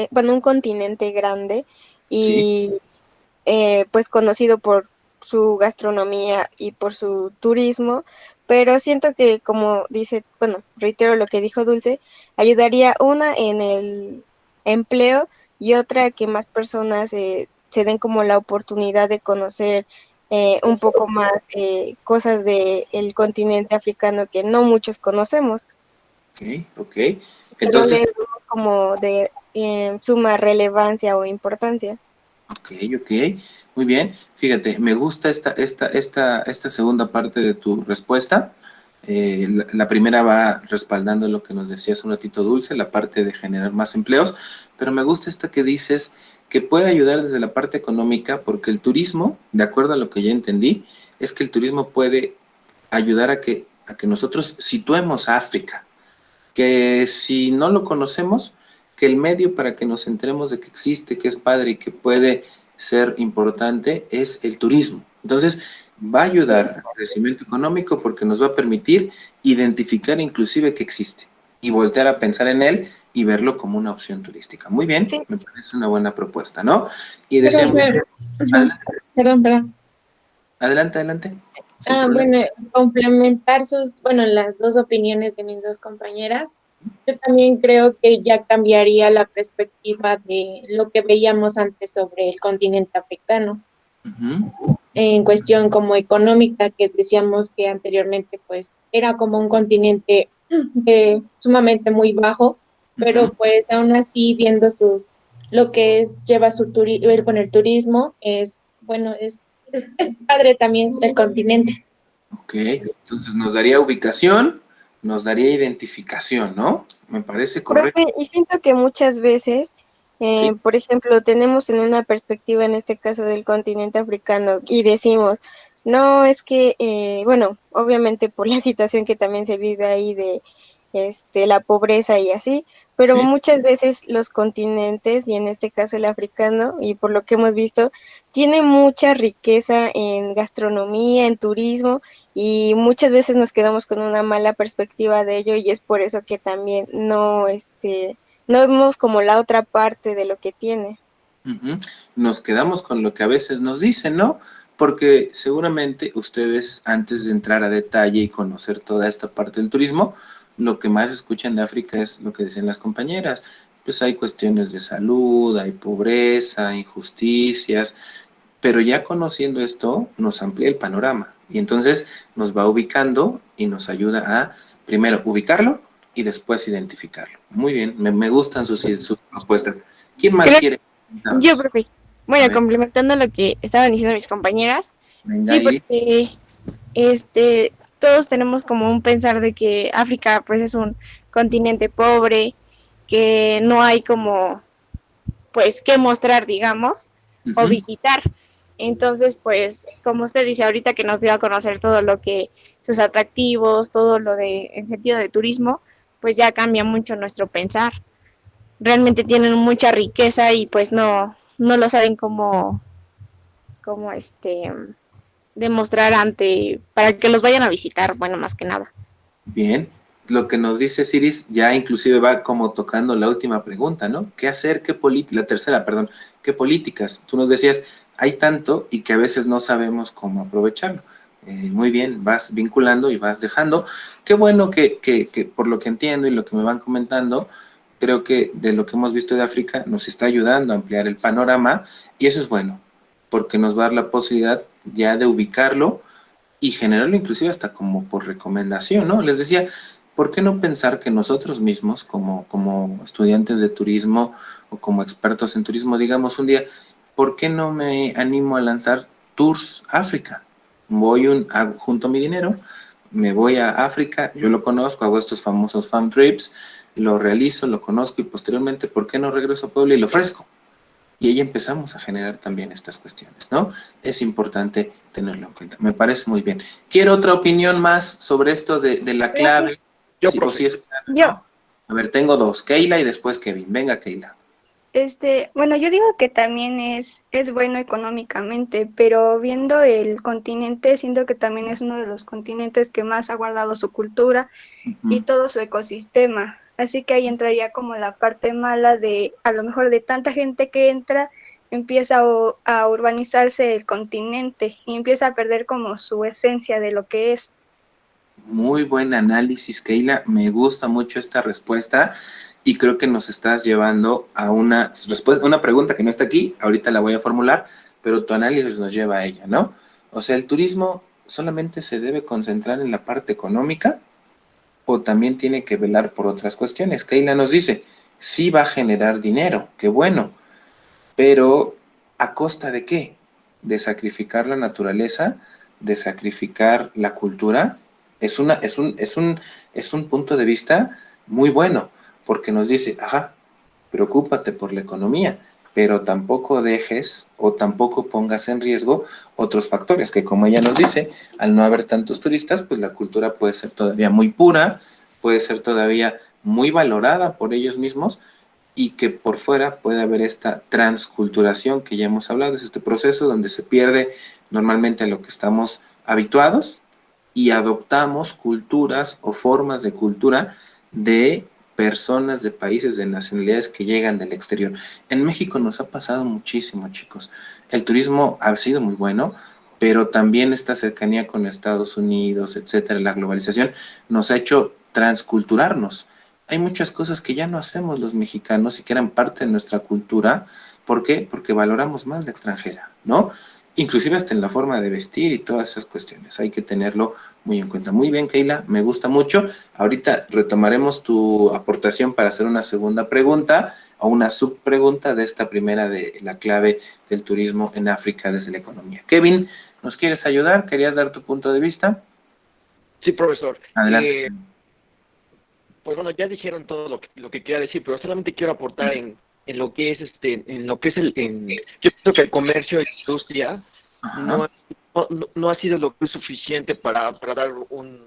[SPEAKER 4] bueno, un continente grande
[SPEAKER 1] Sí,
[SPEAKER 4] y pues conocido por su gastronomía y por su turismo, pero siento que como dice, bueno, reitero lo que dijo Dulce, ayudaría una en el empleo y otra que más personas se den como la oportunidad de conocer un poco más cosas del continente africano que no muchos conocemos,
[SPEAKER 1] ok, ok.
[SPEAKER 4] que no le
[SPEAKER 1] Entonces,
[SPEAKER 4] damos como de suma relevancia o importancia.
[SPEAKER 1] ok, ok, muy bien. Fíjate, me gusta esta segunda parte de tu respuesta. La primera va respaldando lo que nos decías un ratito, Dulce, la parte de generar más empleos, pero me gusta esta que dices que puede ayudar desde la parte económica, porque el turismo, de acuerdo a lo que ya entendí, es que el turismo puede ayudar a que nosotros situemos a África, que si no lo conocemos, que el medio para que nos enteremos de que existe, que es padre y que puede ser importante es el turismo. Entonces, va a ayudar al crecimiento económico porque nos va a permitir identificar inclusive que existe y voltear a pensar en él y verlo como una opción turística. Muy bien,
[SPEAKER 4] Sí,
[SPEAKER 1] me parece una buena propuesta, ¿no? Y
[SPEAKER 5] Perdón,
[SPEAKER 1] decíamos,
[SPEAKER 5] ajá, perdón.
[SPEAKER 1] adelante, adelante, sin
[SPEAKER 5] Ah,
[SPEAKER 1] problema.
[SPEAKER 5] bueno, complementar bueno, las dos opiniones de mis dos compañeras. Yo también creo que ya cambiaría la perspectiva de lo que veíamos antes sobre el continente africano.
[SPEAKER 1] Ujú.
[SPEAKER 5] en cuestión como económica, que decíamos que anteriormente pues era como un continente sumamente muy bajo, pero pues aún así viendo lo que es, lleva su ver con el turismo, es bueno, es padre también el continente.
[SPEAKER 1] Ok, entonces nos daría ubicación, nos daría identificación, ¿no? Me parece correcto.
[SPEAKER 4] Profe, y siento que muchas veces,
[SPEAKER 1] Sí,
[SPEAKER 4] por ejemplo, tenemos en una perspectiva, en este caso del continente africano, y decimos, no, es que, bueno, obviamente por la situación que también se vive ahí de la pobreza y así, pero
[SPEAKER 1] sí.
[SPEAKER 4] muchas veces los continentes, y en este caso el africano, y por lo que hemos visto, tiene mucha riqueza en gastronomía, en turismo, y muchas veces nos quedamos con una mala perspectiva de ello y es por eso que también no vemos como la otra parte de lo que tiene.
[SPEAKER 1] Ujú. Nos quedamos con lo que a veces nos dicen, ¿no? Porque seguramente ustedes, antes de entrar a detalle y conocer toda esta parte del turismo, lo que más escuchan de África es lo que decían las compañeras. Pues hay cuestiones de salud, hay pobreza, injusticias, pero ya conociendo esto nos amplía el panorama y entonces nos va ubicando y nos ayuda a primero ubicarlo y después identificarlo. Muy bien, me gustan sus propuestas. ¿Quién más
[SPEAKER 3] Creo
[SPEAKER 1] quiere
[SPEAKER 3] yo,
[SPEAKER 1] comentarnos?
[SPEAKER 3] profe.
[SPEAKER 1] A
[SPEAKER 3] Bueno,
[SPEAKER 1] ver,
[SPEAKER 3] complementando lo que estaban diciendo mis compañeras,
[SPEAKER 1] venga,
[SPEAKER 3] sí,
[SPEAKER 1] Iris.
[SPEAKER 3] porque todos tenemos como un pensar de que África pues es un continente pobre, que no hay como pues que mostrar, digamos, o
[SPEAKER 1] Ujú.
[SPEAKER 3] visitar. Entonces, pues, como usted dice ahorita que nos dio a conocer todo lo que, sus atractivos, todo lo de, en sentido de turismo, pues ya cambia mucho nuestro pensar. Realmente tienen mucha riqueza y pues no lo saben cómo demostrar para que los vayan a visitar, bueno, más que nada.
[SPEAKER 1] Bien, lo que nos dice Siris ya inclusive va como tocando la última pregunta, ¿no? ¿Qué hacer? La tercera, perdón, ¿qué políticas? Tú nos decías, hay tanto y que a veces no sabemos cómo aprovecharlo. Muy bien, vas vinculando y vas dejando. Qué bueno que por lo que entiendo y lo que me van comentando, creo que de lo que hemos visto de África nos está ayudando a ampliar el panorama y eso es bueno, porque nos va a dar la posibilidad ya de ubicarlo y generarlo inclusive hasta como por recomendación, ¿no? Les decía, ¿por qué no pensar que nosotros mismos, como estudiantes de turismo o como expertos en turismo, digamos un día, ¿por qué no me animo a lanzar Tours África? Junto a mi dinero, me voy a África, yo lo conozco, hago estos famosos farm trips, lo realizo, lo conozco y posteriormente, ¿por qué no regreso a Puebla y lo ofrezco? Y ahí empezamos a generar también estas cuestiones, ¿no? Es importante tenerlo en cuenta. Me parece muy bien. ¿Quiero otra opinión más sobre esto de la clave?
[SPEAKER 6] Yo,
[SPEAKER 1] O
[SPEAKER 6] profe.
[SPEAKER 1] si es clave,
[SPEAKER 3] Yo,
[SPEAKER 1] ¿no? A ver, tengo dos, Keila y después Kevin. Venga, Keila.
[SPEAKER 7] Bueno, yo digo que también es bueno económicamente, pero viendo el continente, siento que también es uno de los continentes que más ha guardado su cultura y
[SPEAKER 1] Ujú.
[SPEAKER 7] todo su ecosistema. Así que ahí entraría como la parte mala de, a lo mejor de tanta gente que entra, empieza a urbanizarse el continente y empieza a perder como su esencia de lo que es.
[SPEAKER 1] Muy buen análisis, Keila. Me gusta mucho esta respuesta y creo que nos estás llevando a una respuesta, una pregunta que no está aquí, ahorita la voy a formular, pero tu análisis nos lleva a ella, ¿no? O sea, ¿el turismo solamente se debe concentrar en la parte económica o también tiene que velar por otras cuestiones? Keila nos dice, sí va a generar dinero, qué bueno, pero ¿a costa de qué? ¿De sacrificar la naturaleza? ¿De sacrificar la cultura? Es un punto de vista muy bueno, porque nos dice, ajá, preocúpate por la economía, pero tampoco dejes o tampoco pongas en riesgo otros factores, que como ella nos dice, al no haber tantos turistas, pues la cultura puede ser todavía muy pura, puede ser todavía muy valorada por ellos mismos y que por fuera puede haber esta transculturación que ya hemos hablado, es este proceso donde se pierde normalmente a lo que estamos habituados y adoptamos culturas o formas de cultura de personas de países, de nacionalidades que llegan del exterior. En México nos ha pasado muchísimo, chicos. El turismo ha sido muy bueno, pero también esta cercanía con Estados Unidos, etcétera, la globalización nos ha hecho transculturarnos. Hay muchas cosas que ya no hacemos los mexicanos y que eran parte de nuestra cultura. ¿Por qué? Porque valoramos más la extranjera, ¿no? inclusive hasta en la forma de vestir y todas esas cuestiones. Hay que tenerlo muy en cuenta. Muy bien, Keila, me gusta mucho. Ahorita retomaremos tu aportación para hacer una segunda pregunta o una subpregunta de esta primera de la clave del turismo en África desde la economía. Kevin, ¿nos quieres ayudar? ¿Querías dar tu punto de vista?
[SPEAKER 6] Sí, profesor.
[SPEAKER 1] Adelante.
[SPEAKER 6] Pues bueno, ya dijeron todo lo que quería decir, pero solamente quiero aportar en lo que es yo creo que el comercio y la industria no ha sido lo que es suficiente para dar un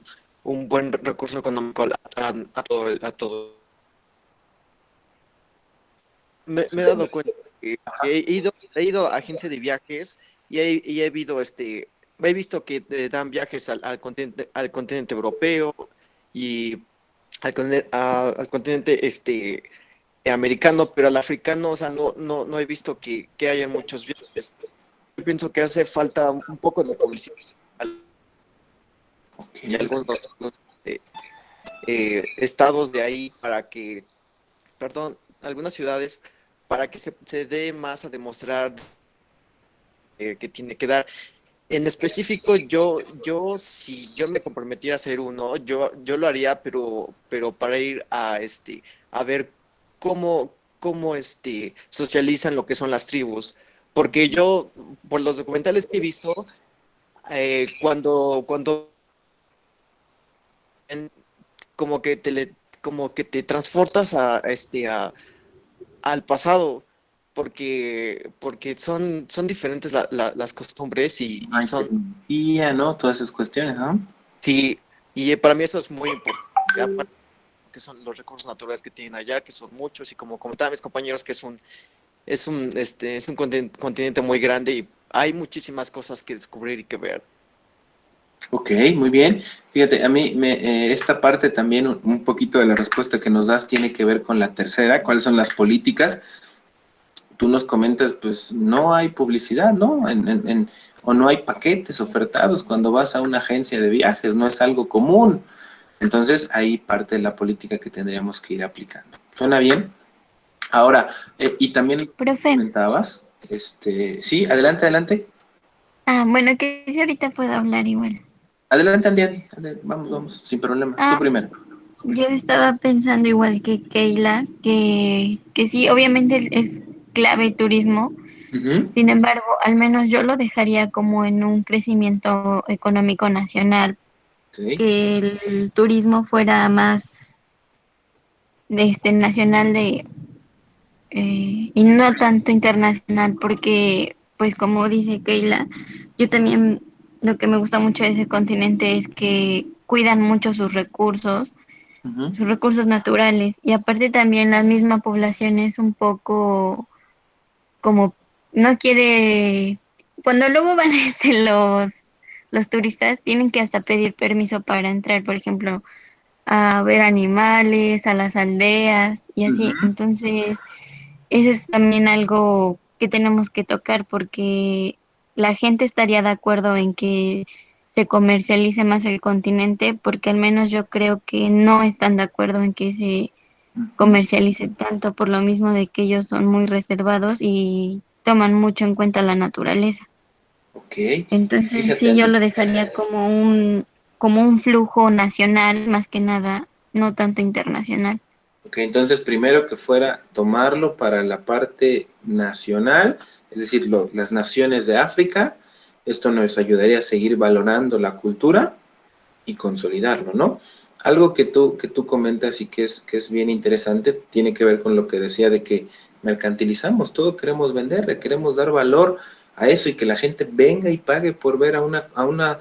[SPEAKER 6] buen recurso económico a todo. Me he dado cuenta que he ido a agencias de viajes y he visto que te dan viajes al continente europeo y al continente americano, pero al africano, o sea, no he visto que haya muchos viajes. Yo pienso que hace falta un poco de publicidad y algunos estados de ahí algunas ciudades para que se dé más a demostrar que tiene que dar. En específico, si yo me comprometiera a hacer uno, yo lo haría, pero para ir a ver cómo socializan lo que son las tribus. Porque yo, por los documentales que he visto, cuando como que te transportas al pasado, porque son diferentes las costumbres y son...
[SPEAKER 1] tecnología, ¿no? Todas esas cuestiones, ¿no?
[SPEAKER 6] Sí, y para mí eso es muy importante, aparte que son los recursos naturales que tienen allá, que son muchos, y como comentaban mis compañeros, que es un continente muy grande y hay muchísimas cosas que descubrir y que ver.
[SPEAKER 1] Ok, muy bien. Fíjate, a mí esta parte también, un poquito de la respuesta que nos das tiene que ver con la tercera, cuáles son las políticas. Tú nos comentas, pues no hay publicidad, ¿no? O no hay paquetes ofertados cuando vas a una agencia de viajes, no es algo común. Entonces, ahí parte de la política que tendríamos que ir aplicando. ¿Suena bien? Ahora, y también
[SPEAKER 2] Profe.
[SPEAKER 1] comentabas, sí, adelante.
[SPEAKER 2] Bueno, que si ahorita puedo hablar igual.
[SPEAKER 1] Adelante, Andiani, vamos, sin problema, tú primero.
[SPEAKER 2] Yo estaba pensando igual que Keila, que sí, obviamente es clave el turismo. Sin embargo, al menos yo lo dejaría como en un crecimiento económico nacional, que el turismo fuera más nacional y no tanto internacional, porque pues como dice Keila, yo también lo que me gusta mucho de ese continente es que cuidan mucho sus recursos naturales, y aparte también la misma población es un poco como no quiere, cuando luego van los turistas tienen que hasta pedir permiso para entrar, por ejemplo, a ver animales, a las aldeas y así. Entonces, ese es también algo que tenemos que tocar, porque la gente estaría de acuerdo en que se comercialice más el continente, porque al menos yo creo que no están de acuerdo en que se comercialice tanto, por lo mismo de que ellos son muy reservados y toman mucho en cuenta la naturaleza.
[SPEAKER 1] Ok.
[SPEAKER 2] Entonces,
[SPEAKER 1] fíjate,
[SPEAKER 2] sí, yo
[SPEAKER 1] Andy,
[SPEAKER 2] lo dejaría como un flujo nacional, más que nada, no tanto internacional.
[SPEAKER 1] Ok, entonces primero que fuera tomarlo para la parte nacional, es decir, las naciones de África. Esto nos ayudaría a seguir valorando la cultura y consolidarlo, ¿no? Algo que tú comentas y que es bien interesante tiene que ver con lo que decía de que mercantilizamos, todo queremos vender, le queremos dar valor a eso y que la gente venga y pague por ver a una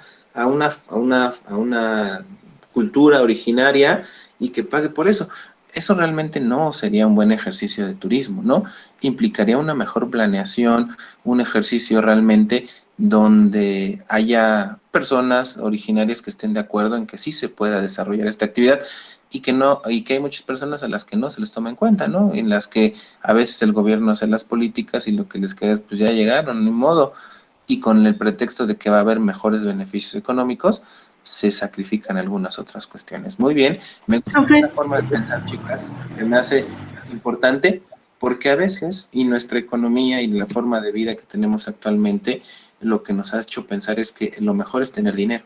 [SPEAKER 1] cultura originaria y que pague por eso. Eso realmente no sería un buen ejercicio de turismo, ¿no? Implicaría una mejor planeación, un ejercicio realmente donde haya personas originarias que estén de acuerdo en que sí se pueda desarrollar esta actividad y que hay muchas personas a las que no se les toma en cuenta, ¿no? En las que a veces el gobierno hace las políticas y lo que les queda es, pues ya llegaron, ni modo, y con el pretexto de que va a haber mejores beneficios económicos, se sacrifican algunas otras cuestiones. Muy bien, me gusta esa forma de pensar, chicas, se me hace importante porque a veces, y nuestra economía y la forma de vida que tenemos actualmente, lo que nos ha hecho pensar es que lo mejor es tener dinero,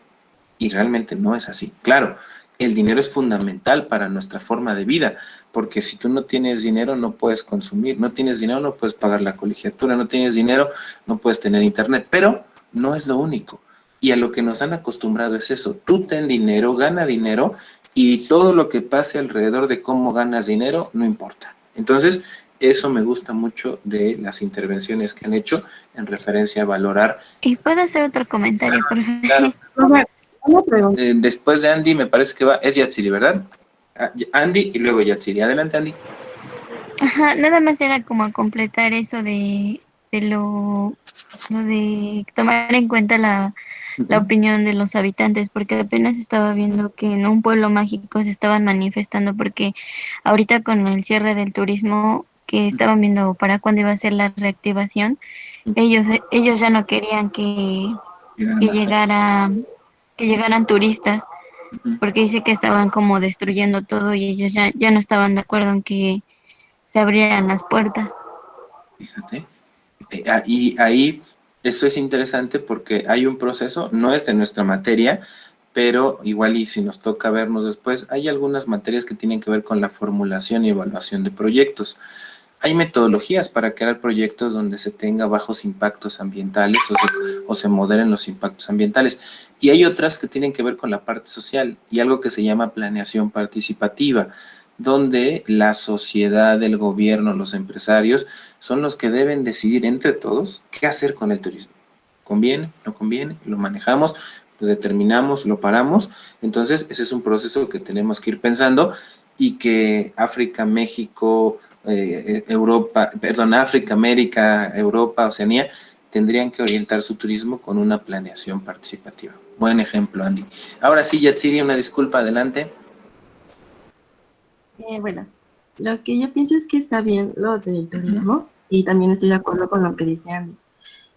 [SPEAKER 1] y realmente no es así. Claro, el dinero es fundamental para nuestra forma de vida, porque si tú no tienes dinero no puedes consumir, no tienes dinero no puedes pagar la colegiatura, no tienes dinero no puedes tener internet, pero no es lo único. Y a lo que nos han acostumbrado es eso, tú ten dinero, gana dinero, y todo lo que pase alrededor de cómo ganas dinero no importa. Entonces, eso me gusta mucho de las intervenciones que han hecho en referencia a valorar.
[SPEAKER 2] ¿Y puedo hacer otro comentario, por favor?
[SPEAKER 1] Claro.
[SPEAKER 5] Robert, una pregunta.
[SPEAKER 1] Después de Andy me parece que es Yatsiri, ¿verdad? Andy y luego Yatsiri. Adelante, Andy.
[SPEAKER 2] Ajá, nada más era como completar eso de lo de tomar en cuenta la opinión de los habitantes, porque apenas estaba viendo que en un pueblo mágico se estaban manifestando, porque ahorita con el cierre del turismo, que estaban viendo para cuándo iba a ser la reactivación, ellos ya no querían que llegara, que llegaran turistas, porque dice que estaban como destruyendo todo y ellos ya no estaban de acuerdo en que se abrieran las puertas.
[SPEAKER 1] Fíjate. Y ahí eso es interesante porque hay un proceso, no es de nuestra materia, pero igual y si nos toca vernos después, hay algunas materias que tienen que ver con la formulación y evaluación de proyectos. Hay metodologías para crear proyectos donde se tenga bajos impactos ambientales o se moderen los impactos ambientales. Y hay otras que tienen que ver con la parte social y algo que se llama planeación participativa, donde la sociedad, el gobierno, los empresarios son los que deben decidir entre todos qué hacer con el turismo. ¿Conviene? ¿No conviene? ¿Lo manejamos? ¿Lo determinamos? ¿Lo paramos? Entonces, ese es un proceso que tenemos que ir pensando y que África, México, Europa, perdón, África, América, Europa, Oceanía, tendrían que orientar su turismo con una planeación participativa. Buen ejemplo, Andy. Ahora sí, Yatsiri, una disculpa, adelante.
[SPEAKER 8] Bueno, lo que yo pienso es que está bien lo del turismo y también estoy de acuerdo con lo que dice Andy,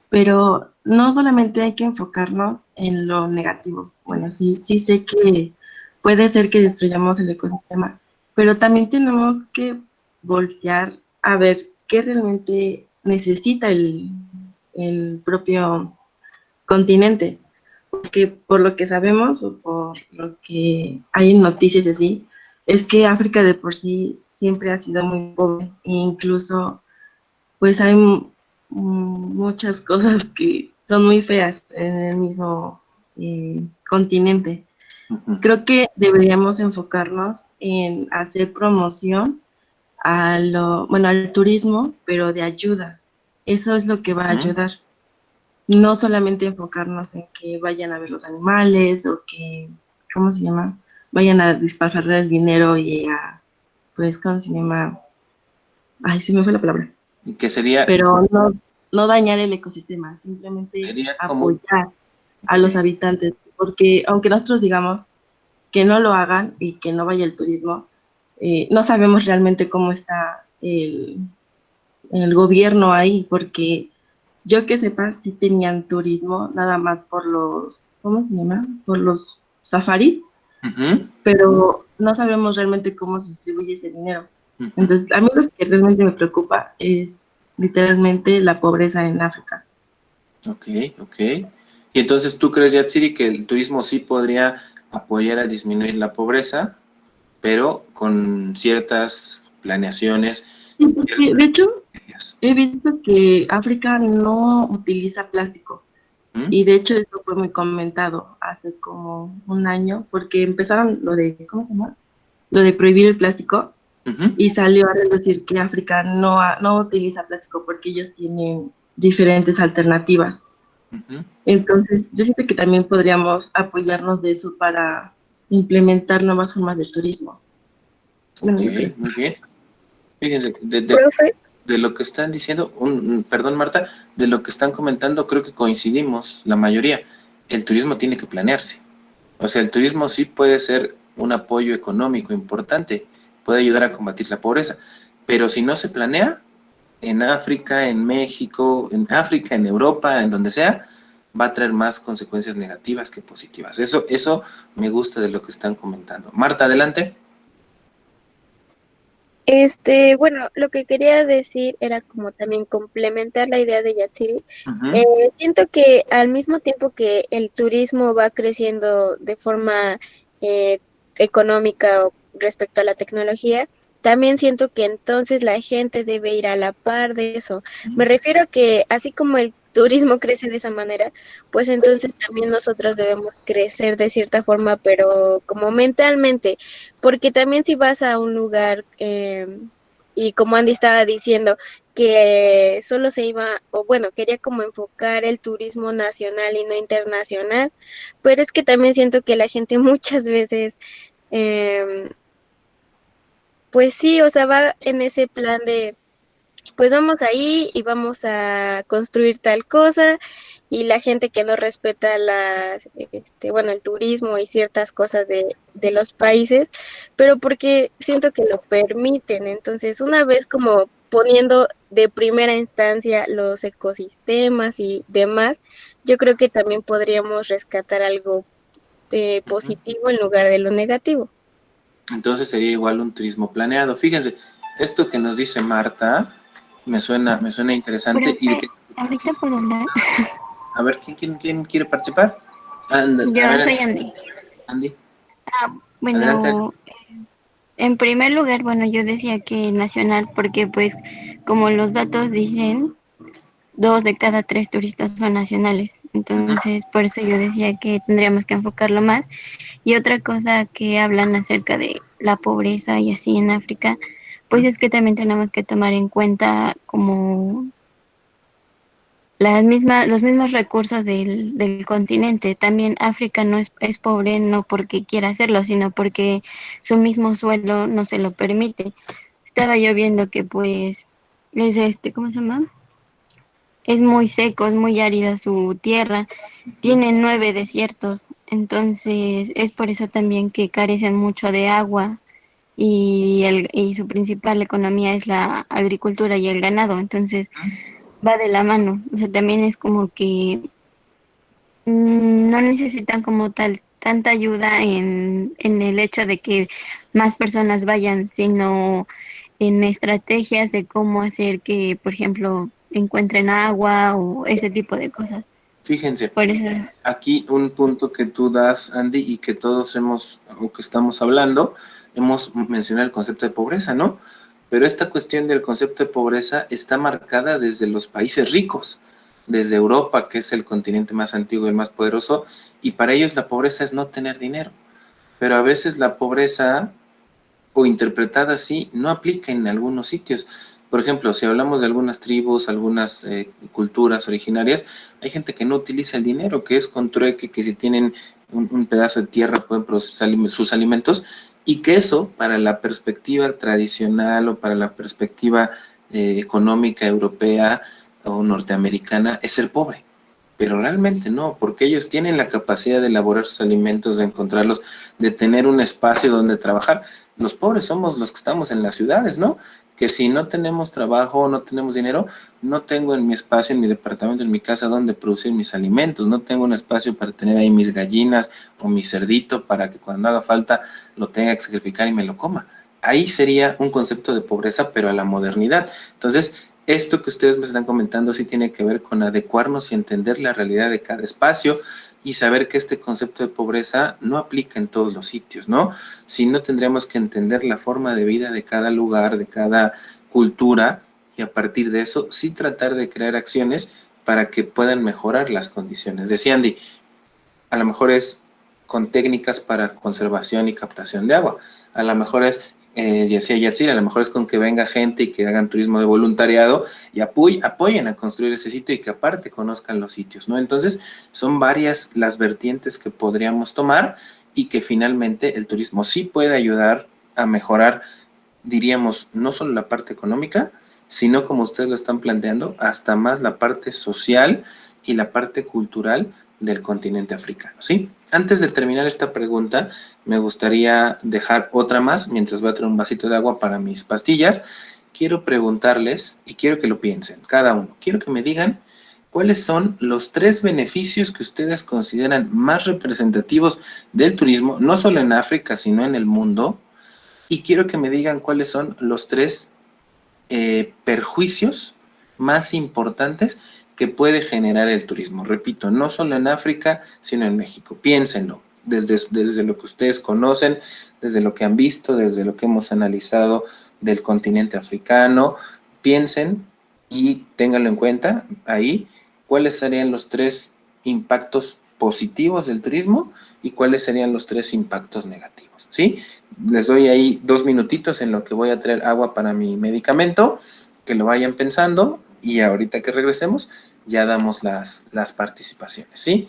[SPEAKER 8] pero no solamente hay que enfocarnos en lo negativo. Bueno, sí sé que puede ser que destruyamos el ecosistema, pero también tenemos que voltear a ver qué realmente necesita el propio continente, porque por lo que sabemos o por lo que hay en noticias y así, es que África de por sí siempre ha sido muy pobre e incluso pues hay muchas cosas que son muy feas en el mismo continente. Creo que deberíamos enfocarnos en hacer promoción al turismo, pero de ayuda. Eso es lo que va a ayudar. No solamente enfocarnos en que vayan a ver los animales o que, ¿cómo se llama? Vayan a despilfarrar el dinero y a, pues, ¿cómo se llama? Ay, se me fue la palabra.
[SPEAKER 1] Que sería...
[SPEAKER 8] Pero no dañar el ecosistema, simplemente apoyar a los habitantes, porque aunque nosotros digamos que no lo hagan y que no vaya el turismo, no sabemos realmente cómo está el gobierno ahí, porque yo que sepa, sí tenían turismo, nada más por los, ¿cómo se llama? Por los safaris, pero no sabemos realmente cómo se distribuye ese dinero. Entonces, a mí lo que realmente me preocupa es literalmente la pobreza en África.
[SPEAKER 1] Ok. Y entonces, ¿tú crees, Yatsiri, que el turismo sí podría apoyar a disminuir la pobreza, pero con ciertas planeaciones?
[SPEAKER 8] Sí, porque, de hecho, he visto que África no utiliza plástico. Y de hecho eso fue muy comentado hace como un año, porque empezaron lo de, ¿cómo se llama? Lo de prohibir el plástico, y salió a reducir que África no utiliza plástico porque ellos tienen diferentes alternativas. Entonces, yo siento que también podríamos apoyarnos de eso para implementar nuevas formas de turismo. Bueno, yo creo.
[SPEAKER 1] Muy bien. Fíjense, de lo que están diciendo, perdón Marta, de lo que están comentando, creo que coincidimos la mayoría. El turismo tiene que planearse. O sea, el turismo sí puede ser un apoyo económico importante, puede ayudar a combatir la pobreza, pero si no se planea, en África, en México, en África, en Europa, en donde sea, va a traer más consecuencias negativas que positivas. Eso me gusta de lo que están comentando. Marta, adelante.
[SPEAKER 4] Bueno, lo que quería decir era como también complementar la idea de Yatsiri.
[SPEAKER 1] Ujú,
[SPEAKER 4] Siento que al mismo tiempo que el turismo va creciendo de forma eh, económica o respecto a la tecnología, también siento que entonces la gente debe ir a la par de eso. Me refiero a que así como el turismo crece de esa manera, pues entonces también nosotros debemos crecer de cierta forma, pero como mentalmente, porque también si vas a un lugar, y como Andy estaba diciendo, que solo se iba, o bueno, quería como enfocar el turismo nacional y no internacional, pero es que también siento que la gente muchas veces, em, pues sí, o sea, va en ese plan de pues vamos ahí y vamos a construir tal cosa, y la gente que no respeta bueno, el turismo y ciertas cosas de los países, pero porque siento que lo permiten. Entonces, una vez como poniendo de primera instancia los ecosistemas y demás, yo creo que también podríamos rescatar algo
[SPEAKER 1] ujú.
[SPEAKER 4] positivo en lugar de lo negativo.
[SPEAKER 1] Entonces sería igual un turismo planeado. Fíjense, esto que nos dice Marta me suena interesante. Y de
[SPEAKER 2] Profe,
[SPEAKER 1] que,
[SPEAKER 2] ahorita puedo hablar.
[SPEAKER 1] a ver, ¿quién quiere participar? A
[SPEAKER 2] Yo
[SPEAKER 1] ver,
[SPEAKER 2] soy Andy.
[SPEAKER 1] Andy, adelante.
[SPEAKER 2] Bueno, en primer lugar, bueno, yo decía que nacional porque pues como los datos dicen, 2 de cada 3 turistas son nacionales.
[SPEAKER 1] Ujú.
[SPEAKER 2] Entonces, por eso yo decía que tendríamos que enfocarlo más. Y otra cosa que hablan acerca de la pobreza y así en África, pues es que también tenemos que tomar en cuenta como los mismos recursos del continente. También África no es pobre no porque quiera hacerlo, sino porque su mismo suelo no se lo permite. Estaba yo viendo que pues es ¿cómo se llama? Es muy seco, es muy árida su tierra, tiene 9 desiertos, entonces es por eso también que carecen mucho de agua y su principal economía es la agricultura y el ganado, entonces va de la mano, o sea, también es como que no necesitan como tal tanta ayuda en el hecho de que más personas vayan, sino en estrategias de cómo hacer que, por ejemplo, encuentren agua o ese tipo de cosas.
[SPEAKER 1] Fíjense,
[SPEAKER 2] Por eso,
[SPEAKER 1] aquí un punto que tú das, Andy, y que todos o que estamos hablando, hemos mencionado el concepto de pobreza, ¿no? Pero esta cuestión del concepto de pobreza está marcada desde los países ricos, desde Europa, que es el continente más antiguo y el más poderoso, y para ellos la pobreza es no tener dinero. Pero a veces la pobreza, o interpretada así, no aplica en algunos sitios. Por ejemplo, si hablamos de algunas tribus, algunas culturas originarias, hay gente que no utiliza el dinero, que es con trueque, que si tienen un pedazo de tierra pueden procesar sus alimentos, y que eso, para la perspectiva tradicional o para la perspectiva económica europea o norteamericana, es ser pobre. Pero realmente no, porque ellos tienen la capacidad de elaborar sus alimentos, de encontrarlos, de tener un espacio donde trabajar. Los pobres somos los que estamos en las ciudades, ¿no? Que si no tenemos trabajo, no tenemos dinero, no tengo en mi espacio, en mi departamento, en mi casa, donde producir mis alimentos, no tengo un espacio para tener ahí mis gallinas o mi cerdito para que cuando haga falta lo tenga que sacrificar y me lo coma. Ahí sería un concepto de pobreza, pero a la modernidad. Entonces, esto que ustedes me están comentando sí tiene que ver con adecuarnos y entender la realidad de cada espacio y saber que este concepto de pobreza no aplica en todos los sitios, ¿no? Si no, tendríamos que entender la forma de vida de cada lugar, de cada cultura, y a partir de eso sí tratar de crear acciones para que puedan mejorar las condiciones. Decía Andy, a lo mejor es con técnicas para conservación y captación de agua, a lo mejor es decía Yatsir, a lo mejor es con que venga gente y que hagan turismo de voluntariado y apoyen a construir ese sitio y que aparte conozcan los sitios, ¿no? Entonces, son varias las vertientes que podríamos tomar y que finalmente el turismo sí puede ayudar a mejorar, diríamos, no solo la parte económica, sino como ustedes lo están planteando, hasta más la parte social y la parte cultural del continente africano, ¿sí? Antes de terminar esta pregunta, me gustaría dejar otra más, mientras voy a traer un vasito de agua para mis pastillas. Quiero preguntarles, y quiero que lo piensen, cada uno, quiero que me digan cuáles son los 3 beneficios que ustedes consideran más representativos del turismo, no solo en África, sino en el mundo, y quiero que me digan cuáles son los tres perjuicios más importantes que puede generar el turismo. Repito, no solo en África, sino en México. Piénsenlo, desde lo que ustedes conocen, desde lo que han visto, desde lo que hemos analizado del continente africano. Piensen y ténganlo en cuenta ahí, cuáles serían los tres impactos positivos del turismo y cuáles serían los tres impactos negativos, ¿sí? Les doy ahí 2 minutitos en lo que voy a traer agua para mi medicamento, que lo vayan pensando y ahorita que regresemos ya damos las participaciones, ¿sí?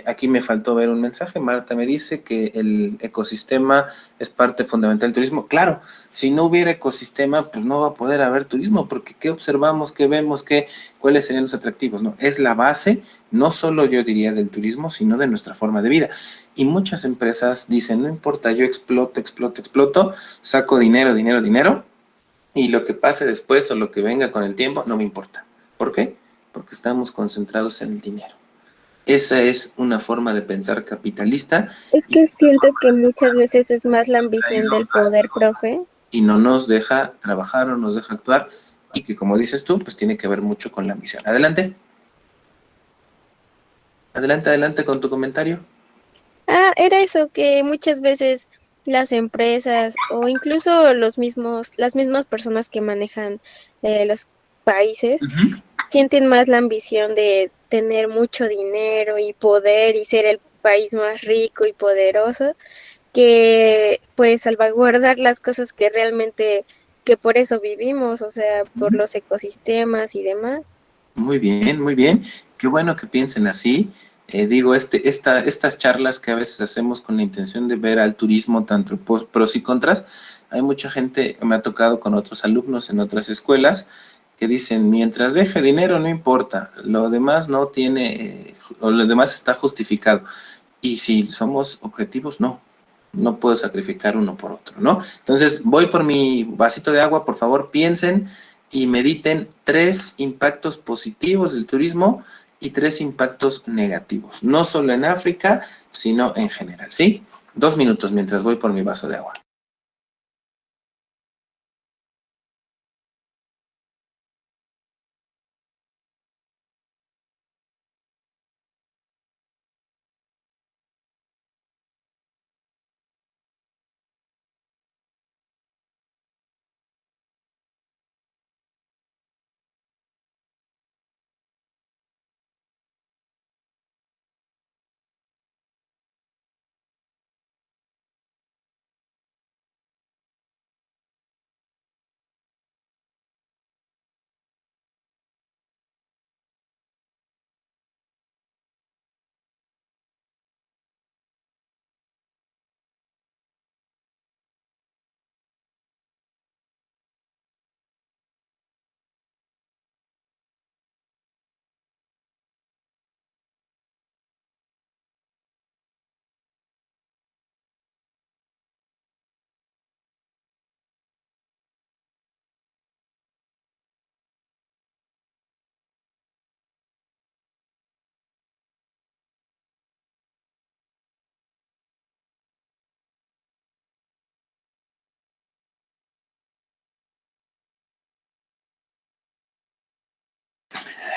[SPEAKER 1] Aquí me faltó ver un mensaje. Marta me dice que el ecosistema es parte fundamental del turismo. Claro, si no hubiera ecosistema, pues no va a poder haber turismo, porque ¿qué observamos, qué vemos, cuáles serían los atractivos? ¿No? Es la base, no solo yo diría del turismo, sino de nuestra forma de vida. Y muchas empresas dicen, no importa, yo exploto, saco dinero, y lo que pase después o lo que venga con el tiempo, no me importa. ¿Por qué? Porque estamos concentrados en el dinero. Esa es una forma de pensar capitalista.
[SPEAKER 4] Es que siento que muchas veces es más la ambición del poder, profe.
[SPEAKER 1] Y no nos deja trabajar o nos deja actuar, y que como dices tú, pues tiene que ver mucho con la ambición. Adelante. Adelante con tu comentario.
[SPEAKER 4] Ah, era eso, que muchas veces las empresas o incluso las mismas personas que manejan los países sienten más la ambición de tener mucho dinero y poder y ser el país más rico y poderoso que pues salvaguardar las cosas que realmente, que por eso vivimos, o sea, por los ecosistemas y demás.
[SPEAKER 1] Muy bien, muy bien. Qué bueno que piensen así. Digo, estas charlas que a veces hacemos con la intención de ver al turismo, tanto pros y contras, hay mucha gente, me ha tocado con otros alumnos en otras escuelas, que dicen, mientras deje dinero no importa, lo demás no tiene, o lo demás está justificado. Y si somos objetivos, no puedo sacrificar uno por otro, ¿no? Entonces, voy por mi vasito de agua, por favor, piensen y mediten 3 impactos positivos del turismo y 3 impactos negativos, no solo en África, sino en general, ¿sí? 2 minutos mientras voy por mi vaso de agua.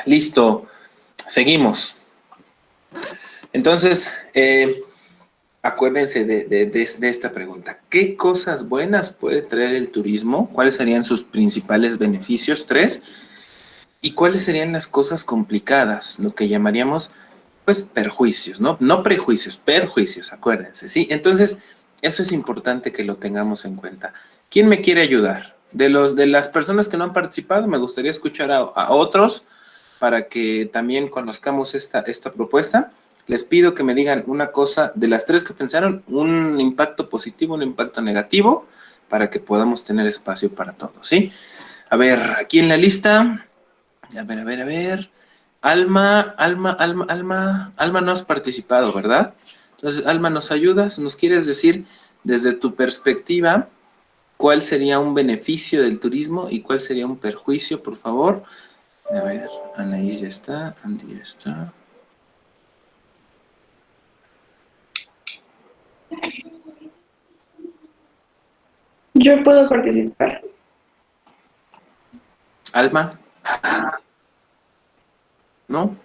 [SPEAKER 1] Listo, seguimos. Entonces, acuérdense de esta pregunta. ¿Qué cosas buenas puede traer el turismo? ¿Cuáles serían sus principales beneficios? 3. ¿Y cuáles serían las cosas complicadas? Lo que llamaríamos, pues, perjuicios, ¿no? No prejuicios, perjuicios, acuérdense, ¿sí? Entonces, eso es importante que lo tengamos en cuenta. ¿Quién me quiere ayudar? De las personas que no han participado, me gustaría escuchar a otros para que también conozcamos esta propuesta. Les pido que me digan una cosa de las 3 que pensaron, un impacto positivo, un impacto negativo, para que podamos tener espacio para todos, ¿sí? A ver, aquí en la lista, a ver. Alma, no has participado, ¿verdad? Entonces, Alma, ¿nos ayudas? ¿Nos quieres decir desde tu perspectiva cuál sería un beneficio del turismo y cuál sería un perjuicio, por favor? A ver, Anaís ya está, Andy ya está.
[SPEAKER 9] Yo puedo participar.
[SPEAKER 1] Alma, ¿no?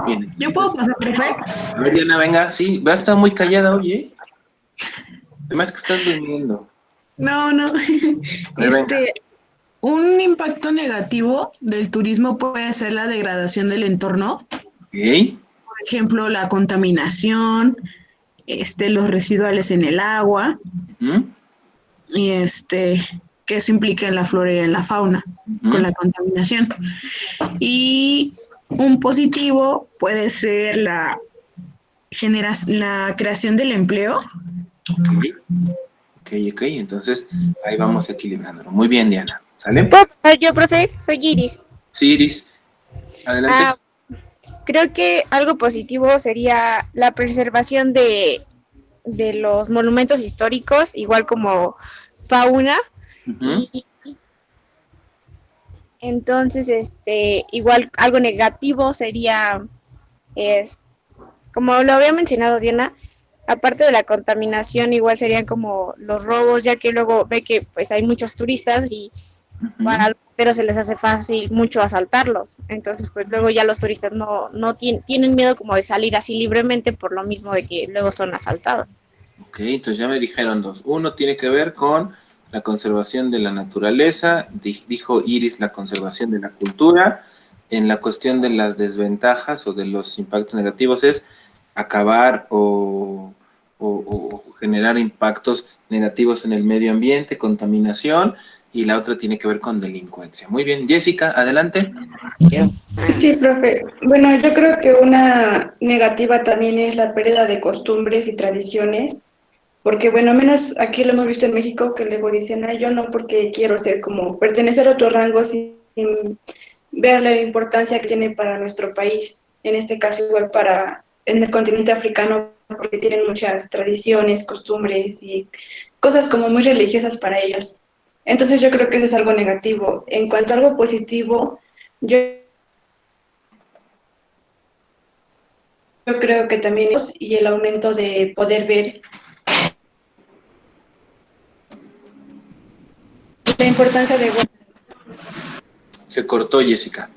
[SPEAKER 1] Bien.
[SPEAKER 10] ¿Yo puedo pasar, profe?
[SPEAKER 1] A ver, Diana, venga, sí, va a estar muy callada, oye. Además que estás durmiendo.
[SPEAKER 10] No, no.
[SPEAKER 1] A ver, venga.
[SPEAKER 10] Un impacto negativo del turismo puede ser la degradación del entorno.
[SPEAKER 1] Ok.
[SPEAKER 10] Por ejemplo, la contaminación, los residuales en el agua,
[SPEAKER 1] Ujú,
[SPEAKER 10] y que eso implica en la flora y en la fauna,
[SPEAKER 1] ujú.
[SPEAKER 10] con la contaminación. Y un positivo puede ser la creación del empleo.
[SPEAKER 1] Ok, entonces ahí vamos equilibrándolo. Muy bien, Diana. ¿Sale?
[SPEAKER 4] ¿Puedo pasar yo, profe? Soy Iris.
[SPEAKER 1] Sí, Iris, adelante.
[SPEAKER 4] Creo que algo positivo sería la preservación de los monumentos históricos, igual como fauna.
[SPEAKER 1] Ujú.
[SPEAKER 4] Y entonces, igual algo negativo sería, como lo había mencionado Diana, aparte de la contaminación, igual serían como los robos, ya que luego ve que pues hay muchos turistas y para los moteros se les hace fácil mucho asaltarlos. Entonces, pues luego ya los turistas no tienen miedo como de salir así libremente por lo mismo de que luego son asaltados.
[SPEAKER 1] Ok, entonces ya me dijeron dos. Uno tiene que ver con la conservación de la naturaleza, dijo Iris, la conservación de la cultura. En la cuestión de las desventajas o de los impactos negativos es acabar o generar impactos negativos en el medio ambiente, contaminación, y la otra tiene que ver con delincuencia. Muy bien, Jessica, adelante.
[SPEAKER 9] Sí, profe. Bueno, yo creo que una negativa también es la pérdida de costumbres y tradiciones, porque bueno, menos aquí lo hemos visto en México, que luego dicen, ay, yo no porque quiero ser como pertenecer a otro rango sin ver la importancia que tiene para nuestro país, en este caso igual para en el continente africano, porque tienen muchas tradiciones, costumbres y cosas como muy religiosas para ellos. Entonces yo creo que eso es algo negativo. En cuanto a algo positivo, yo creo que también y el aumento de poder ver la importancia de...
[SPEAKER 1] Se cortó, Jessica.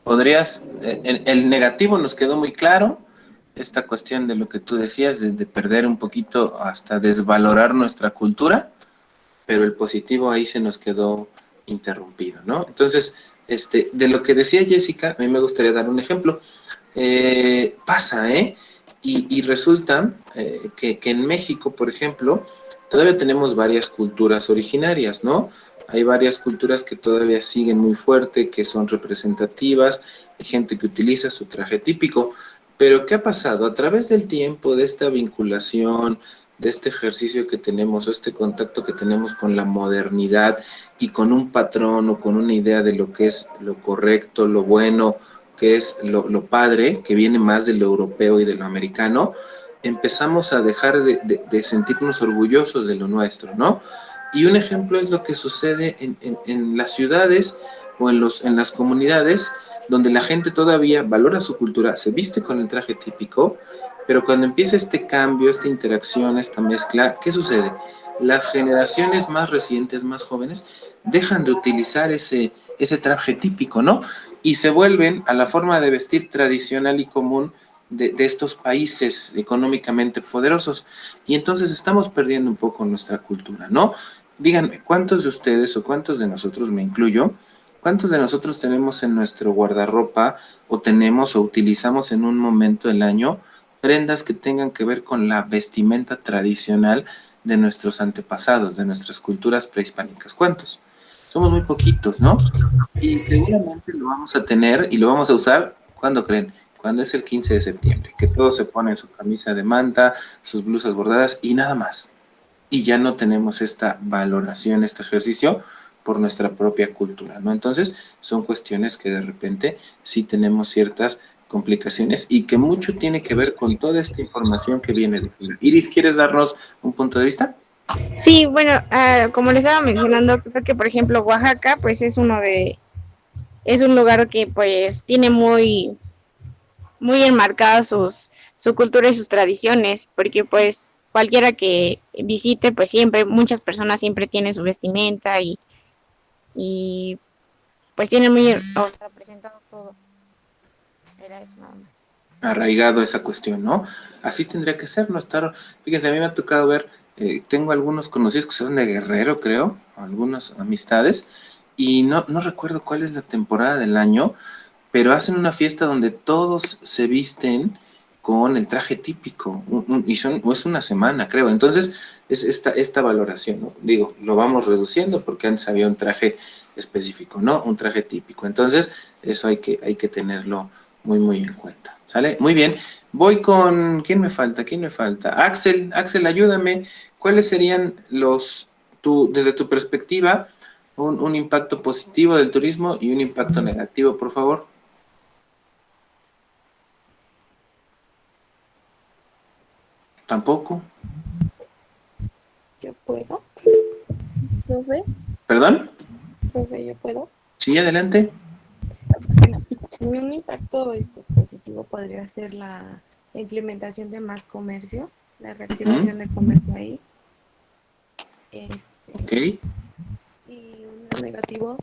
[SPEAKER 1] ¿Podrías? El negativo nos quedó muy claro, esta cuestión de lo que tú decías, de perder un poquito hasta desvalorar nuestra cultura, pero el positivo ahí se nos quedó interrumpido, ¿no? Entonces, de lo que decía Jessica, a mí me gustaría dar un ejemplo. Pasa, ¿eh? Y resulta que en México, por ejemplo, todavía tenemos varias culturas originarias, ¿no? Hay varias culturas que todavía siguen muy fuerte, que son representativas, hay gente que utiliza su traje típico, pero ¿qué ha pasado? A través del tiempo, de esta vinculación, de este ejercicio que tenemos, o este contacto que tenemos con la modernidad y con un patrón o con una idea de lo que es lo correcto, lo bueno, que es lo padre, que viene más de lo europeo y de lo americano, empezamos a dejar de sentirnos orgullosos de lo nuestro, ¿no? Y un ejemplo es lo que sucede en las ciudades o en las comunidades donde la gente todavía valora su cultura, se viste con el traje típico, pero cuando empieza este cambio, esta interacción, esta mezcla, ¿qué sucede? Las generaciones más recientes, más jóvenes, dejan de utilizar ese traje típico, ¿no? Y se vuelven a la forma de vestir tradicional y común de estos países económicamente poderosos. Y entonces estamos perdiendo un poco nuestra cultura, ¿no? Díganme, ¿cuántos de ustedes o cuántos de nosotros, me incluyo, cuántos de nosotros tenemos en nuestro guardarropa o tenemos o utilizamos en un momento del año prendas que tengan que ver con la vestimenta tradicional de nuestros antepasados, de nuestras culturas prehispánicas? ¿Cuántos? Somos muy poquitos, ¿no? Y seguramente lo vamos a tener y lo vamos a usar, ¿cuándo creen? Cuando es el 15 de septiembre, que todos se ponen su camisa de manta, sus blusas bordadas y nada más. Y ya no tenemos esta valoración, este ejercicio por nuestra propia cultura, ¿no? Entonces, son cuestiones que de repente sí tenemos ciertas complicaciones y que mucho tiene que ver con toda esta información que viene de fuera. Iris, ¿quieres darnos un punto de vista?
[SPEAKER 4] Sí, bueno, como les estaba mencionando, creo que por ejemplo Oaxaca, pues es es un lugar que pues tiene muy enmarcadas su cultura y sus tradiciones, porque pues
[SPEAKER 11] cualquiera que visite, pues siempre, muchas personas siempre tienen su vestimenta y pues tienen muy, o sea, representado todo. Era eso nada más.
[SPEAKER 1] Arraigado a esa cuestión, ¿no? Así tendría que ser, no estar, fíjense, a mí me ha tocado ver, tengo algunos conocidos que son de Guerrero, creo, algunas amistades, y no recuerdo cuál es la temporada del año, pero hacen una fiesta donde todos se visten con el traje típico, o es una semana, creo. Entonces, es esta valoración, ¿no? Digo, lo vamos reduciendo porque antes había un traje específico, ¿no? Un traje típico. Entonces, eso hay que tenerlo muy, muy en cuenta. ¿Sale? Muy bien. Voy con... ¿Quién me falta? Axel, ayúdame. ¿Cuáles serían desde tu perspectiva, un impacto positivo del turismo y un impacto negativo, por favor? ¿Tampoco?
[SPEAKER 8] ¿Yo puedo? ¿Profe?
[SPEAKER 1] ¿Perdón?
[SPEAKER 8] ¿Profe, yo puedo?
[SPEAKER 1] Sí, adelante.
[SPEAKER 8] Bueno, un impacto positivo podría ser la implementación de más comercio, la reactivación del comercio ahí.
[SPEAKER 1] Ok.
[SPEAKER 8] Y un negativo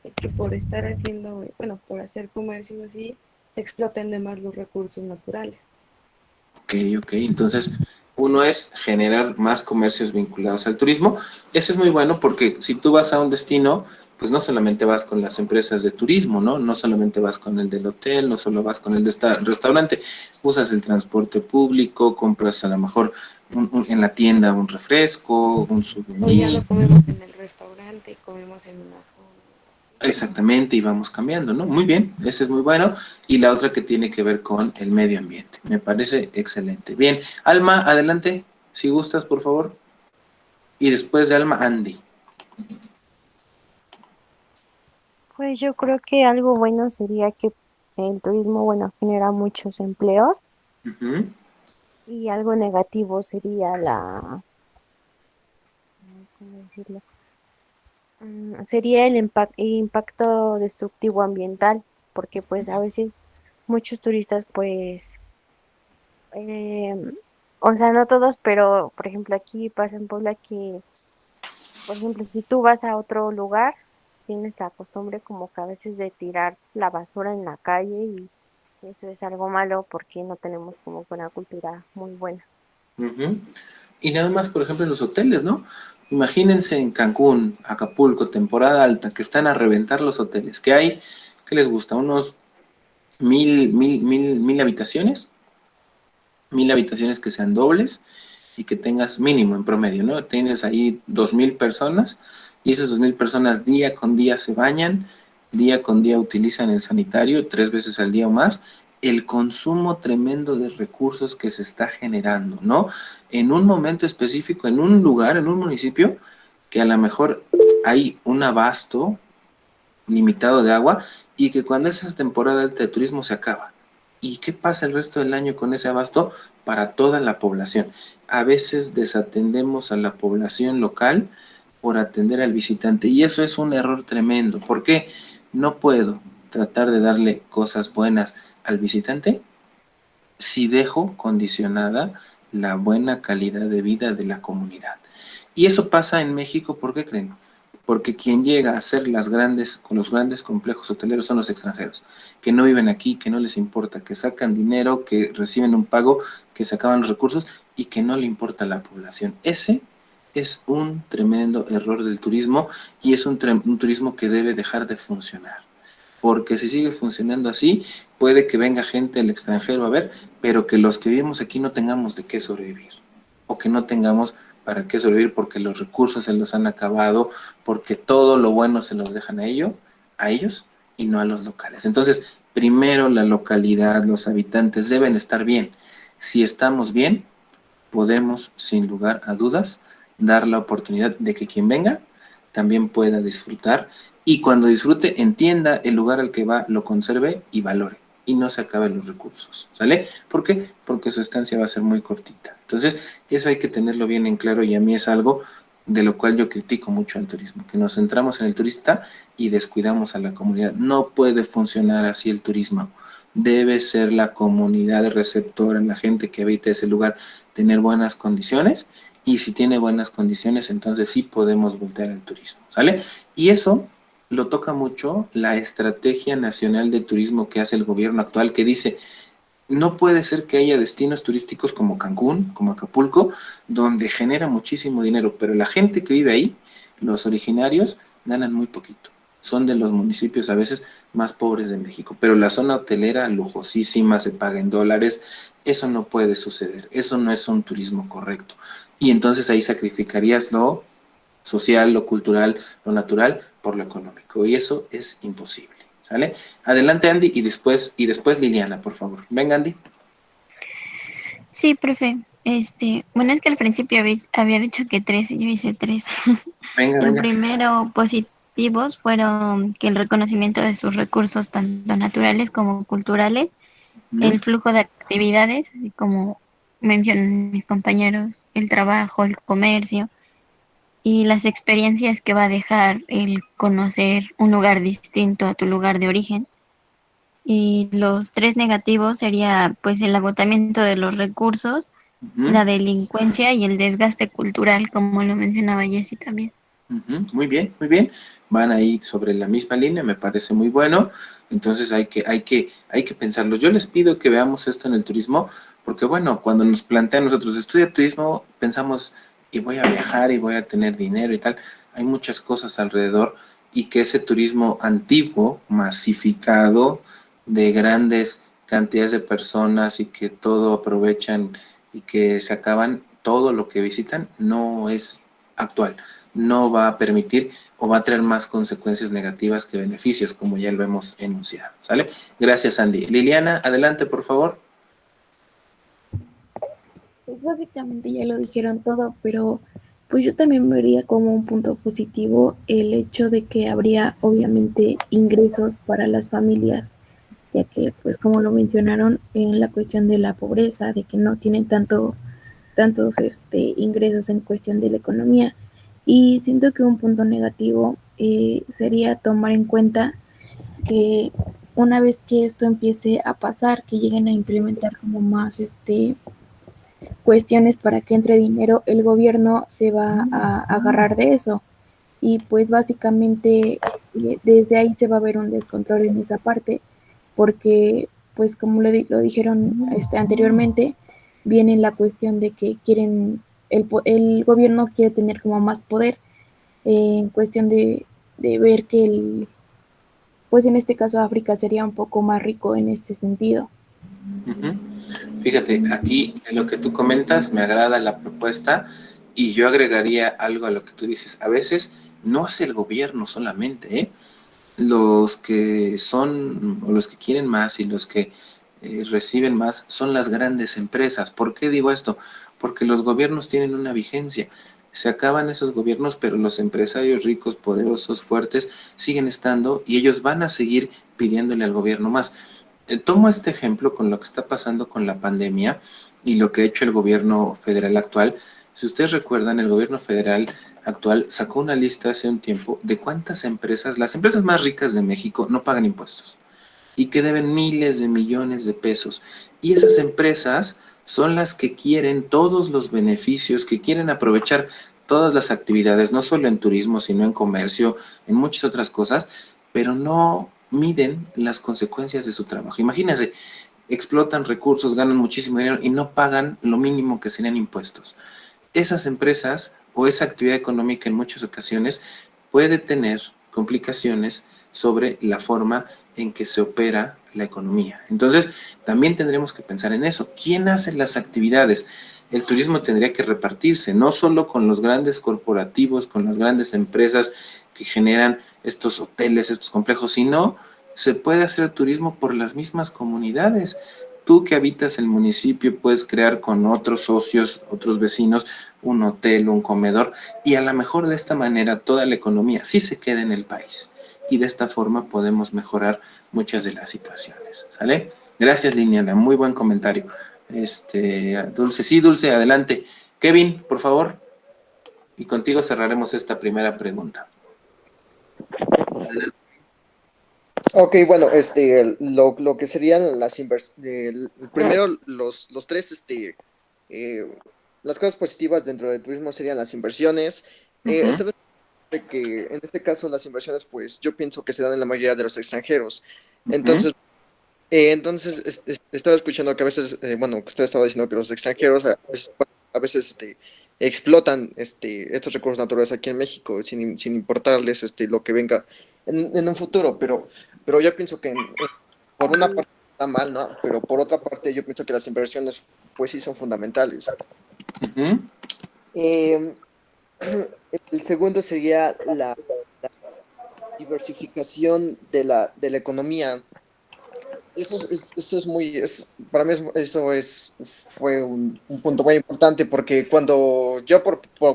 [SPEAKER 8] es que por estar haciendo, bueno, por hacer comercio así, se exploten de más los recursos naturales.
[SPEAKER 1] Ok. Entonces, uno es generar más comercios vinculados al turismo. Ese es muy bueno porque si tú vas a un destino, pues no solamente vas con las empresas de turismo, ¿no? No solamente vas con el del hotel, no solo vas con el del restaurante, usas el transporte público, compras a lo mejor en la tienda un refresco, un
[SPEAKER 8] O ya
[SPEAKER 1] souvenir.
[SPEAKER 8] lo comemos en el restaurante y comemos en una
[SPEAKER 1] Exactamente, y vamos cambiando, ¿no? Muy bien, ese es muy bueno. Y la otra que tiene que ver con el medio ambiente. Me parece excelente. Bien, Alma, adelante, si gustas, por favor. Y después de Alma, Andy.
[SPEAKER 3] Pues yo creo que algo bueno sería que el turismo, bueno, genera muchos empleos
[SPEAKER 1] Ujú.
[SPEAKER 3] y algo negativo sería ¿cómo decirlo? Sería el impacto destructivo ambiental, porque pues a veces muchos turistas pues, eh, o sea, no todos, pero por ejemplo aquí pasa en Puebla que, por ejemplo, si tú vas a otro lugar, tienes la costumbre como que a veces de tirar la basura en la calle y eso es algo malo porque no tenemos como que una cultura muy buena.
[SPEAKER 1] Ujú. Y nada más, por ejemplo, en los hoteles, ¿no? Imagínense en Cancún, Acapulco, temporada alta, que están a reventar los hoteles. ¿Qué hay? ¿Qué les gusta? ¿Unos 1,000 habitaciones? 1,000 habitaciones que sean dobles y que tengas mínimo en promedio, ¿no? Tienes ahí 2,000 personas y esas 2,000 personas día con día se bañan, día con día utilizan el sanitario 3 veces al día o más. El consumo tremendo de recursos que se está generando, ¿no? En un momento específico, en un lugar, en un municipio, que a lo mejor hay un abasto limitado de agua y que cuando es esa temporada alta de turismo se acaba. ¿Y qué pasa el resto del año con ese abasto? Para toda la población. A veces desatendemos a la población local por atender al visitante y eso es un error tremendo. ¿Por qué? No puedo tratar de darle cosas buenas al visitante si dejo condicionada la buena calidad de vida de la comunidad. Y eso pasa en México, ¿por qué creen? Porque quien llega a hacer con los grandes complejos hoteleros son los extranjeros, que no viven aquí, que no les importa, que sacan dinero, que reciben un pago, que se acaban los recursos y que no le importa a la población. Ese es un tremendo error del turismo y es un turismo que debe dejar de funcionar. Porque si sigue funcionando así, puede que venga gente del extranjero a ver, pero que los que vivimos aquí no tengamos de qué sobrevivir, o que no tengamos para qué sobrevivir porque los recursos se los han acabado, porque todo lo bueno se los dejan a ellos y no a los locales. Entonces, primero la localidad, los habitantes deben estar bien. Si estamos bien, podemos, sin lugar a dudas, dar la oportunidad de que quien venga también pueda disfrutar y cuando disfrute entienda el lugar al que va, lo conserve y valore y no se acaben los recursos, ¿sale? ¿Por qué? Porque su estancia va a ser muy cortita. Entonces, eso hay que tenerlo bien en claro y a mí es algo de lo cual yo critico mucho al turismo, que nos centramos en el turista y descuidamos a la comunidad. No puede funcionar así el turismo. debe ser la comunidad receptora, la gente que habita ese lugar, tener buenas condiciones, y si tiene buenas condiciones, entonces sí podemos voltear al turismo, ¿sale? Y eso lo toca mucho la Estrategia Nacional de Turismo que hace el gobierno actual, que dice, no puede ser que haya destinos turísticos como Cancún, como Acapulco, donde genera muchísimo dinero, pero la gente que vive ahí, los originarios, ganan muy poquito. Son de los municipios a veces más pobres de México, pero la zona hotelera lujosísima, se paga en dólares, eso no puede suceder, eso no es un turismo correcto. Y entonces ahí sacrificarías lo social, lo cultural, lo natural por lo económico, y eso es imposible. ¿Sale? Adelante, Andy, y después Liliana, por favor. Venga, Andy.
[SPEAKER 2] Sí, profe. Bueno, es que al principio había dicho que 3 y yo hice 3.
[SPEAKER 1] Venga,
[SPEAKER 2] El
[SPEAKER 1] venga.
[SPEAKER 2] primero, positivos, fueron que el reconocimiento de sus recursos, tanto naturales como culturales, el flujo de actividades, así como mencionan mis compañeros, el trabajo, el comercio, y las experiencias que va a dejar el conocer un lugar distinto a tu lugar de origen. Y los 3 negativos sería pues el agotamiento de los recursos, la delincuencia y el desgaste cultural, como lo mencionaba Jessie también.
[SPEAKER 1] Muy bien, muy bien. Van ahí sobre la misma línea, me parece muy bueno. Entonces hay que pensarlo. Yo les pido que veamos esto en el turismo, porque bueno, cuando nos plantean nosotros estudia turismo, pensamos, y voy a viajar y voy a tener dinero y tal. Hay muchas cosas alrededor, y que ese turismo antiguo, masificado, de grandes cantidades de personas y que todo aprovechan y que se acaban todo lo que visitan, no es actual. No va a permitir o va a traer más consecuencias negativas que beneficios, como ya lo hemos enunciado, ¿sale? Gracias, Andy. Liliana, adelante, por favor.
[SPEAKER 12] Pues básicamente ya lo dijeron todo, pero pues yo también vería como un punto positivo el hecho de que habría obviamente ingresos para las familias, ya que pues como lo mencionaron en la cuestión de la pobreza, de que no tienen tantos ingresos en cuestión de la economía. Y siento que un punto negativo sería tomar en cuenta que una vez que esto empiece a pasar, que lleguen a implementar como más cuestiones para que entre dinero, el gobierno se va a agarrar de eso. Y pues básicamente desde ahí se va a ver un descontrol en esa parte, porque pues como lo dijeron anteriormente, viene la cuestión de que quieren, el gobierno quiere tener como más poder en cuestión de ver que pues en este caso África sería un poco más rico en ese sentido.
[SPEAKER 1] Fíjate, aquí en lo que tú comentas me agrada la propuesta, y yo agregaría algo a lo que tú dices. A veces no es el gobierno solamente, ¿eh? Los que son, o los que quieren más y los que reciben más son las grandes empresas. ¿Por qué digo esto? Porque los gobiernos tienen una vigencia. Se acaban esos gobiernos, pero los empresarios ricos, poderosos, fuertes, siguen estando, y ellos van a seguir pidiéndole al gobierno más. Tomo este ejemplo con lo que está pasando con la pandemia y lo que ha hecho el gobierno federal actual. Si ustedes recuerdan, el gobierno federal actual sacó una lista hace un tiempo de cuántas empresas, las empresas más ricas de México, no pagan impuestos y que deben miles de millones de pesos. Y esas empresas son las que quieren todos los beneficios, que quieren aprovechar todas las actividades, no solo en turismo, sino en comercio, en muchas otras cosas, pero no miden las consecuencias de su trabajo. Imagínense, explotan recursos, ganan muchísimo dinero y no pagan lo mínimo que serían impuestos. Esas empresas o esa actividad económica en muchas ocasiones puede tener complicaciones sobre la forma en que se opera la economía. Entonces, también tendremos que pensar en eso. ¿Quién hace las actividades? El turismo tendría que repartirse, no solo con los grandes corporativos, con las grandes empresas que generan estos hoteles, estos complejos, sino se puede hacer turismo por las mismas comunidades. Tú que habitas el municipio puedes crear con otros socios, otros vecinos, un hotel, un comedor, y a lo mejor de esta manera toda la economía sí se queda en el país. Y de esta forma podemos mejorar muchas de las situaciones, ¿sale? Gracias, Liliana, muy buen comentario. Dulce, sí, Dulce, adelante. Kevin, por favor, y contigo cerraremos esta primera pregunta. Adelante.
[SPEAKER 13] Ok, bueno, lo que serían las inversiones, primero los tres, las cosas positivas dentro del turismo serían las inversiones. Sabes que en este caso las inversiones, pues yo pienso que se dan en la mayoría de los extranjeros. Entonces, estaba escuchando que a veces, bueno, que usted estaba diciendo que los extranjeros a veces explotan estos recursos naturales aquí en México sin importarles lo que venga en un futuro, pero yo pienso que por una parte está mal, ¿no? Pero por otra parte yo pienso que las inversiones pues sí son fundamentales. Eh, el segundo sería la diversificación de la economía. Eso es muy, para mí fue un punto muy importante porque cuando yo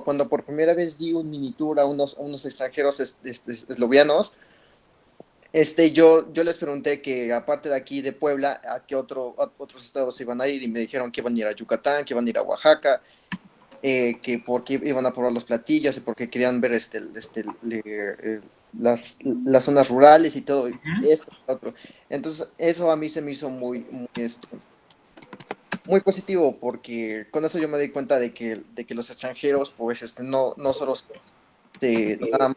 [SPEAKER 13] cuando por primera vez di un mini tour a unos extranjeros eslovianos, yo les pregunté que aparte de aquí de Puebla, a qué otros estados iban a ir y me dijeron que iban a ir a Yucatán, que iban a ir a Oaxaca, que porque iban a probar los platillos y porque querían ver las zonas rurales y todo, eso, otro. Entonces, eso a mí se me hizo muy positivo, porque con eso yo me di cuenta de que los extranjeros, pues, no solo nada más,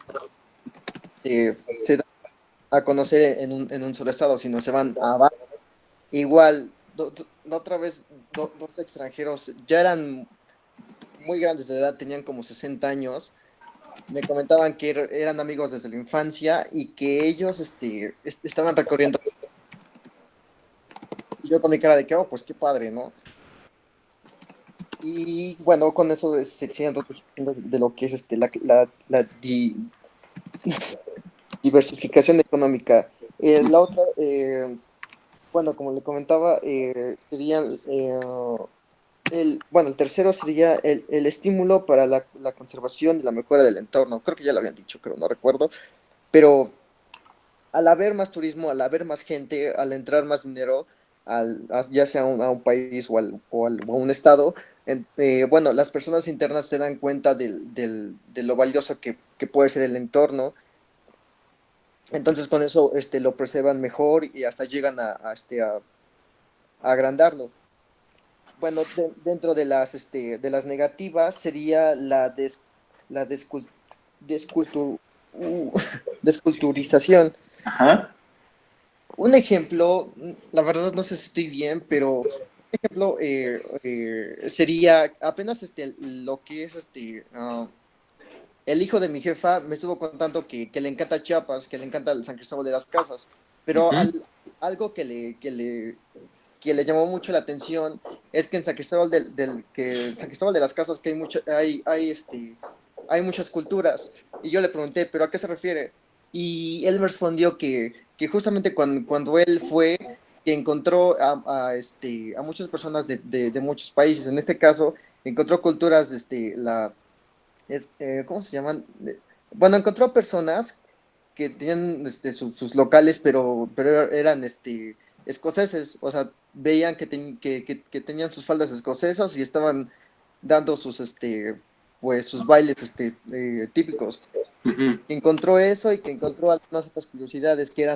[SPEAKER 13] se dan a conocer en un solo estado, sino se van a varios. Igual, la otra vez, dos extranjeros ya eran muy grandes de edad, tenían como 60 años, me comentaban que eran amigos desde la infancia y que ellos estaban recorriendo. Y yo con mi cara de que, oh, pues qué padre, ¿no? Y bueno, con eso se sigue de lo que es diversificación económica. La otra, bueno, como le comentaba, serían el tercero sería el estímulo para la conservación y la mejora del entorno. Creo que ya lo habían dicho, pero no recuerdo. Pero al haber más turismo, al haber más gente, al entrar más dinero, ya sea a un país o a un estado, bueno, las personas internas se dan cuenta de lo valioso que puede ser el entorno. Entonces con eso lo preservan mejor y hasta llegan a agrandarlo. Bueno, dentro de las negativas sería la desculturización.
[SPEAKER 1] Ajá.
[SPEAKER 13] Un ejemplo, la verdad no sé si estoy bien, pero un ejemplo sería apenas lo que es el hijo de mi jefa me estuvo contando que le encanta Chiapas, que le encanta el San Cristóbal de las Casas, pero algo que le llamó mucho la atención es que en San Cristóbal San Cristóbal de las Casas que hay muchas culturas, y yo le pregunté, ¿pero a qué se refiere? Y él me respondió que justamente cuando él fue, que encontró a muchas personas de muchos países. En este caso encontró culturas ¿cómo se llaman? Bueno, encontró personas que tenían sus locales, pero eran escoceses, o sea, veían que tenían sus faldas escocesas y estaban dando pues sus bailes típicos. Encontró eso y que encontró algunas otras curiosidades que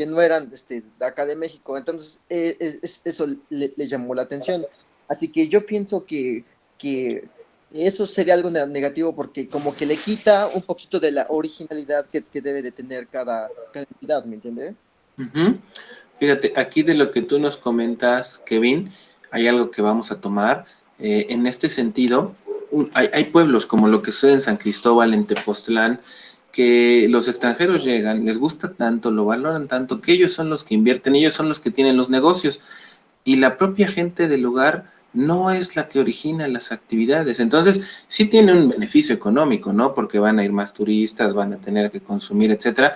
[SPEAKER 13] no eran de acá de México. Entonces eso le llamó la atención. Así que yo pienso que eso sería algo negativo, porque como que le quita un poquito de la originalidad que debe de tener cada entidad, ¿me entiende?
[SPEAKER 1] Fíjate, aquí de lo que tú nos comentas, Kevin, hay algo que vamos a tomar. En este sentido, hay pueblos como lo que sucede en San Cristóbal, en Tepoztlán, que los extranjeros llegan, les gusta tanto, lo valoran tanto, que ellos son los que invierten, ellos son los que tienen los negocios, y la propia gente del lugar no es la que origina las actividades. Entonces, sí tiene un beneficio económico, ¿no? Porque van a ir más turistas, van a tener que consumir, etcétera,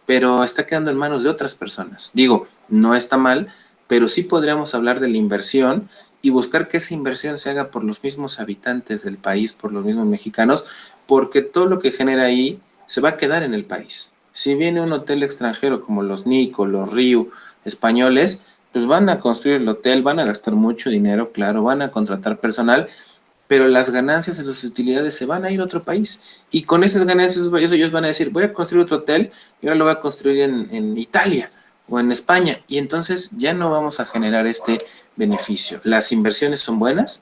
[SPEAKER 1] pero está quedando en manos de otras personas. Digo, no está mal, pero sí podríamos hablar de la inversión y buscar que esa inversión se haga por los mismos habitantes del país, por los mismos mexicanos, porque todo lo que genera ahí se va a quedar en el país. Si viene un hotel extranjero como los Nico, los Riu, españoles, pues van a construir el hotel, van a gastar mucho dinero, claro, van a contratar personal, pero las ganancias y sus utilidades se van a ir a otro país. Y con esas ganancias ellos van a decir, voy a construir otro hotel y ahora lo voy a construir en Italia. o en España, y entonces ya no vamos a generar este beneficio. Las inversiones son buenas,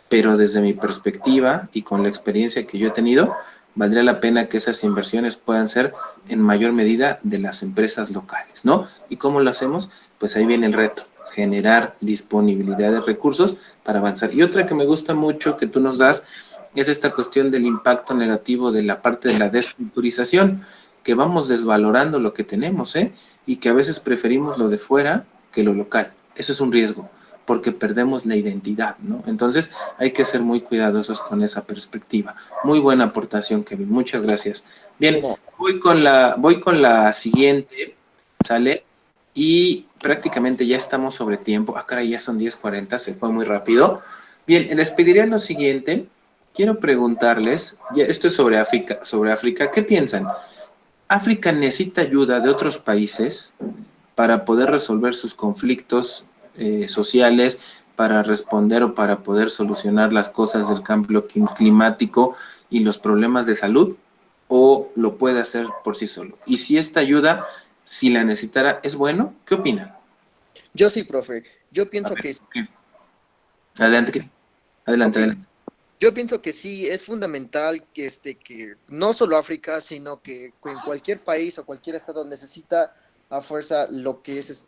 [SPEAKER 1] pero desde mi perspectiva y con la experiencia que yo he tenido, valdría la pena que esas inversiones puedan ser en mayor medida de las empresas locales, ¿no? ¿Y cómo lo hacemos? Pues ahí viene el reto, generar disponibilidad de recursos para avanzar. Y otra que me gusta mucho que tú nos das es esta cuestión del impacto negativo de la parte de la desculturización, que vamos desvalorando lo que tenemos, ¿eh? Y que a veces preferimos lo de fuera que lo local. Eso es un riesgo, porque perdemos la identidad, ¿no? Entonces hay que ser muy cuidadosos con esa perspectiva. Muy buena aportación, Kevin. Muchas gracias. Bien, voy con la siguiente, ¿sale? Y prácticamente ya estamos sobre tiempo. Ah, caray, ya son 10:40, se fue muy rápido. Bien, les pediría lo siguiente. Quiero preguntarles, esto es sobre África, ¿qué piensan? ¿África necesita ayuda de otros países para poder resolver sus conflictos sociales, para responder o para poder solucionar las cosas del cambio climático y los problemas de salud? ¿O lo puede hacer por sí solo? Y si esta ayuda, si la necesitara, ¿es bueno? ¿Qué opina?
[SPEAKER 13] Yo sí, profe. Yo pienso que sí.
[SPEAKER 1] Adelante, adelante.
[SPEAKER 13] Yo pienso que sí, es fundamental que no solo África, sino que en cualquier país o cualquier estado necesita a fuerza lo que es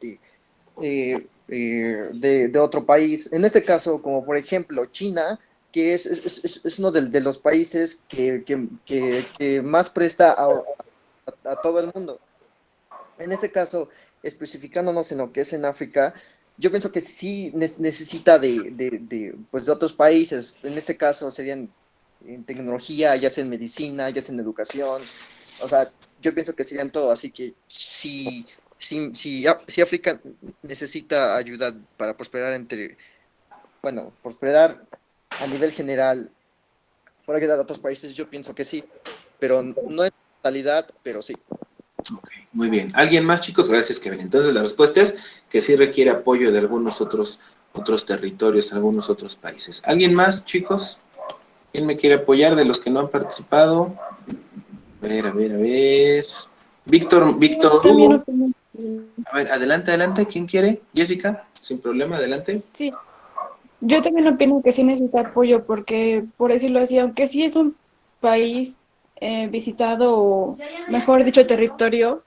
[SPEAKER 13] de otro país. En este caso, como por ejemplo China, que es uno de los países que más presta a todo el mundo. En este caso, especificándonos en lo que es en África, yo pienso que sí necesita pues de otros países. En este caso serían en tecnología, ya sea en medicina, ya sea en educación. O sea, yo pienso que serían todo. Así que si África necesita ayuda para prosperar prosperar a nivel general, por ayudar a otros países, yo pienso que sí. Pero no en totalidad, pero sí.
[SPEAKER 1] Ok, muy bien. ¿Alguien más, chicos? Gracias, Kevin. Entonces la respuesta es que sí requiere apoyo de algunos otros territorios, algunos otros países. ¿Alguien más, chicos? ¿Quién me quiere apoyar de los que no han participado? A ver. Víctor Hugo. A ver, adelante. ¿Quién quiere? Jessica, sin problema, adelante.
[SPEAKER 9] Sí, yo también opino que sí necesita apoyo porque, por decirlo así, aunque sí es un país visitado, o mejor dicho, territorio,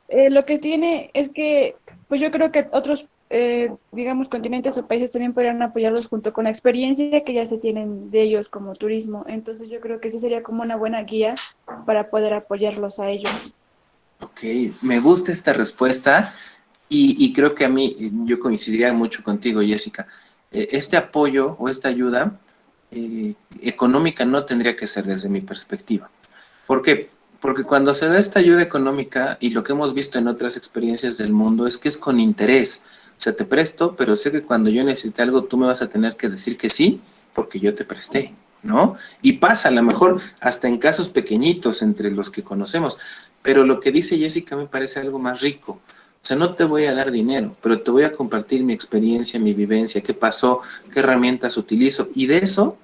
[SPEAKER 9] lo que tiene es que, pues yo creo que otros, digamos, continentes o países también podrían apoyarlos junto con la experiencia que ya se tienen de ellos como turismo. Entonces yo creo que sí sería como una buena guía para poder apoyarlos a ellos.
[SPEAKER 1] Ok, me gusta esta respuesta y creo que a mí, yo coincidiría mucho contigo, Jessica. Este apoyo o esta ayuda económica no tendría que ser desde mi perspectiva. ¿Por qué? Porque cuando se da esta ayuda económica, y lo que hemos visto en otras experiencias del mundo, es que es con interés. O sea, te presto, pero sé que cuando yo necesite algo, tú me vas a tener que decir que sí, porque yo te presté, ¿no? Y pasa a lo mejor hasta en casos pequeñitos entre los que conocemos. Pero lo que dice Jessica me parece algo más rico. O sea, no te voy a dar dinero, pero te voy a compartir mi experiencia, mi vivencia, qué pasó, qué herramientas utilizo. Y de eso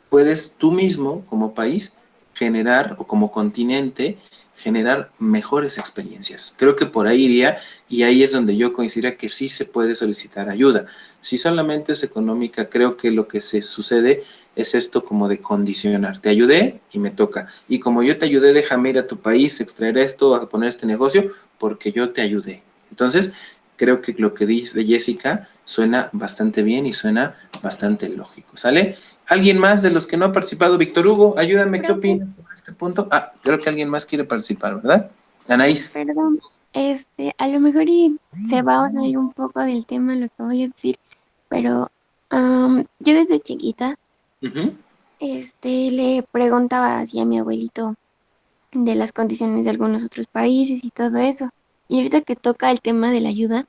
[SPEAKER 1] puedes tú mismo, como país, generar, o como continente, generar mejores experiencias. Creo que por ahí iría, y ahí es donde yo considero que sí se puede solicitar ayuda. Si solamente es económica, creo que lo que se sucede es esto como de condicionar. Te ayudé y me toca. Y como yo te ayudé, déjame ir a tu país, extraer esto, a poner este negocio, porque yo te ayudé. Entonces, creo que lo que dice Jessica suena bastante bien y suena bastante lógico, ¿sale? ¿Alguien más de los que no ha participado? Víctor Hugo, ayúdame, ¿qué opinas sobre este punto? Ah, creo que alguien más quiere participar, ¿verdad? Anaís.
[SPEAKER 14] Perdón, a lo mejor y se va a salir un poco del tema lo que voy a decir, pero yo desde chiquita, le preguntaba así a mi abuelito de las condiciones de algunos otros países y todo eso. Y ahorita que toca el tema de la ayuda,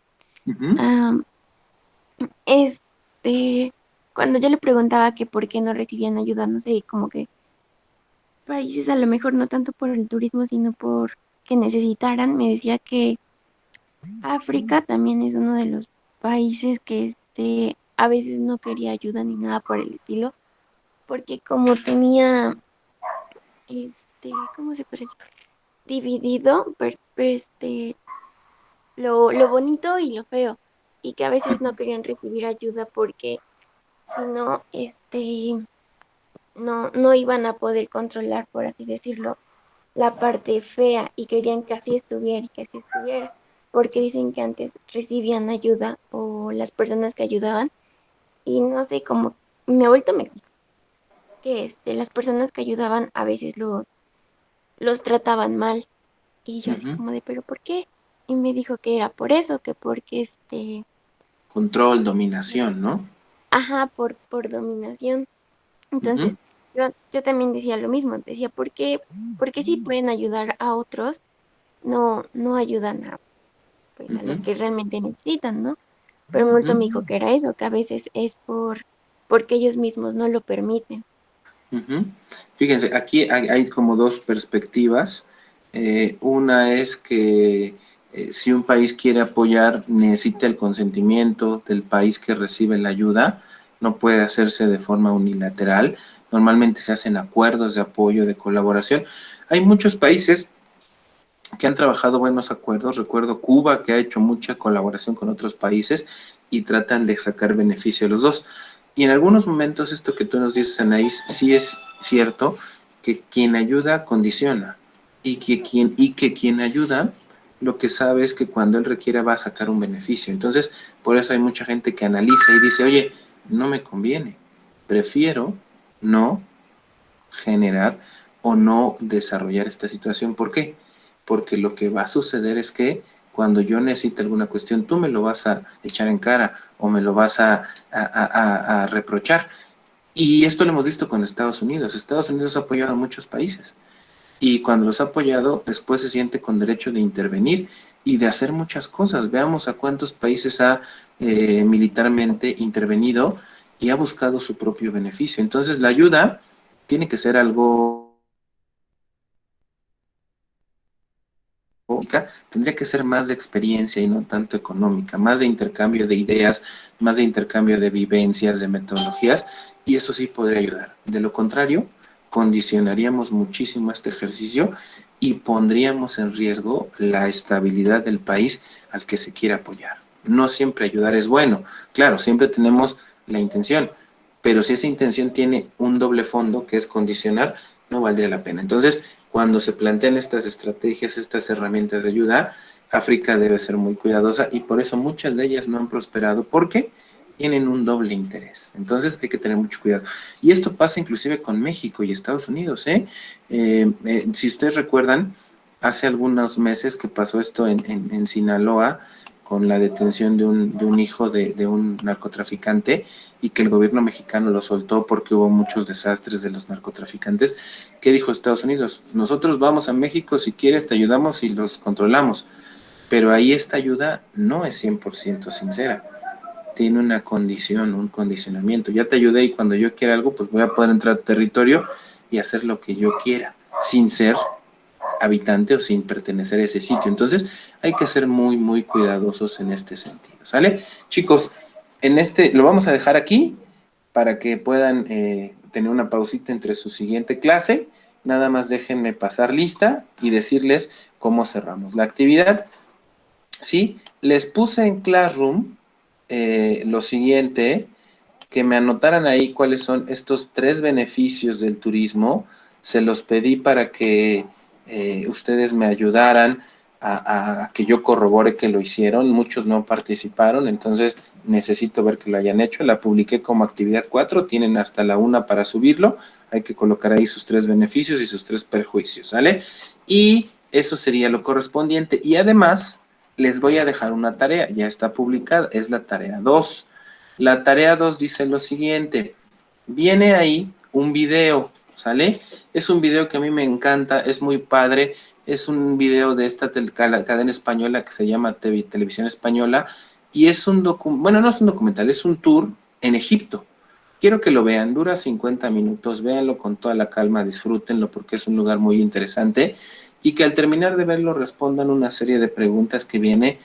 [SPEAKER 14] cuando yo le preguntaba que por qué no recibían ayuda, no sé, como que países a lo mejor no tanto por el turismo, sino por que necesitaran, me decía que África también es uno de los países que a veces no quería ayuda ni nada por el estilo, porque como tenía, ¿cómo se puede decir? Dividido, lo bonito y lo feo, y que a veces no querían recibir ayuda porque si no, no iban a poder controlar, por así decirlo, la parte fea y querían que así estuviera y que así estuviera, porque dicen que antes recibían ayuda o las personas que ayudaban y no sé, como mi abuelito me dijo que las personas que ayudaban a veces los trataban mal y yo así
[SPEAKER 1] Ujú.
[SPEAKER 14] como de, ¿pero por qué? Y me dijo que era por eso, que porque
[SPEAKER 1] Control, dominación, ¿no?
[SPEAKER 14] ajá, por dominación. Entonces,
[SPEAKER 1] Ujú,
[SPEAKER 14] yo también decía lo mismo, decía, ¿por qué sí pueden ayudar a otros, no ayudan pues, a los
[SPEAKER 1] ujú,
[SPEAKER 14] que realmente necesitan, ¿no? Pero mi abuelito
[SPEAKER 1] ujú,
[SPEAKER 14] me dijo que era eso, que a veces es porque ellos mismos no lo permiten.
[SPEAKER 1] ujú. Fíjense, aquí hay como dos perspectivas. Una es que si un país quiere apoyar, necesita el consentimiento del país que recibe la ayuda, no puede hacerse de forma unilateral. Normalmente se hacen acuerdos de apoyo, de colaboración. Hay muchos países que han trabajado buenos acuerdos. Recuerdo Cuba, que ha hecho mucha colaboración con otros países y tratan de sacar beneficio a los dos. Y en algunos momentos esto que tú nos dices, Anaís, sí es cierto que quien ayuda condiciona y que quien ayuda lo que sabe es que cuando él requiera va a sacar un beneficio. Entonces, por eso hay mucha gente que analiza y dice, oye, no me conviene, prefiero no generar o no desarrollar esta situación. ¿Por qué? Porque lo que va a suceder es que cuando yo necesite alguna cuestión, tú me lo vas a echar en cara o me lo vas a reprochar. Y esto lo hemos visto con Estados Unidos. Estados Unidos ha apoyado a muchos países y cuando los ha apoyado, después se siente con derecho de intervenir y de hacer muchas cosas. Veamos a cuántos países ha militarmente intervenido y ha buscado su propio beneficio. Entonces, la ayuda tiene que ser algo, tendría que ser más de experiencia y no tanto económica, más de intercambio de ideas, más de intercambio de vivencias, de metodologías, y eso sí podría ayudar. De lo contrario, condicionaríamos muchísimo este ejercicio y pondríamos en riesgo la estabilidad del país al que se quiere apoyar. No siempre ayudar es bueno, claro, siempre tenemos la intención, pero si esa intención tiene un doble fondo, que es condicionar, no valdría la pena. Entonces, cuando se plantean estas estrategias, estas herramientas de ayuda, África debe ser muy cuidadosa y por eso muchas de ellas no han prosperado porque tienen un doble interés. Entonces hay que tener mucho cuidado. Y esto pasa inclusive con México y Estados Unidos. Si ustedes recuerdan, hace algunos meses que pasó esto en Sinaloa con la detención de un hijo de un narcotraficante y que el gobierno mexicano lo soltó porque hubo muchos desastres de los narcotraficantes. ¿Qué dijo Estados Unidos? Nosotros vamos a México, si quieres te ayudamos y los controlamos. Pero ahí esta ayuda no es 100% sincera. Tiene una condición, un condicionamiento. Ya te ayudé y cuando yo quiera algo, pues voy a poder entrar a tu territorio y hacer lo que yo quiera, sin ser habitante o sin pertenecer a ese sitio. Entonces hay que ser muy, muy cuidadosos en este sentido, ¿sale? Chicos, lo vamos a dejar aquí para que puedan tener una pausita entre su siguiente clase. Nada más déjenme pasar lista y decirles cómo cerramos la actividad. ¿Sí? Les puse en Classroom lo siguiente, que me anotaran ahí cuáles son estos 3 beneficios del turismo. Se los pedí para que ustedes me ayudaran a que yo corrobore que lo hicieron. Muchos no participaron, entonces necesito ver que lo hayan hecho. La publiqué como actividad 4, tienen hasta la 1 para subirlo. Hay que colocar ahí sus 3 beneficios y sus 3 perjuicios, ¿sale? Y eso sería lo correspondiente. Y además, les voy a dejar una tarea, ya está publicada, es la tarea 2. La tarea 2 dice lo siguiente, viene ahí un video, ¿sale? Es un video que a mí me encanta, es muy padre, es un video de esta cadena española que se llama Televisión Española y es bueno, no es un documental, es un tour en Egipto. Quiero que lo vean, dura 50 minutos, véanlo con toda la calma, disfrútenlo porque es un lugar muy interesante y que al terminar de verlo respondan una serie de preguntas que viene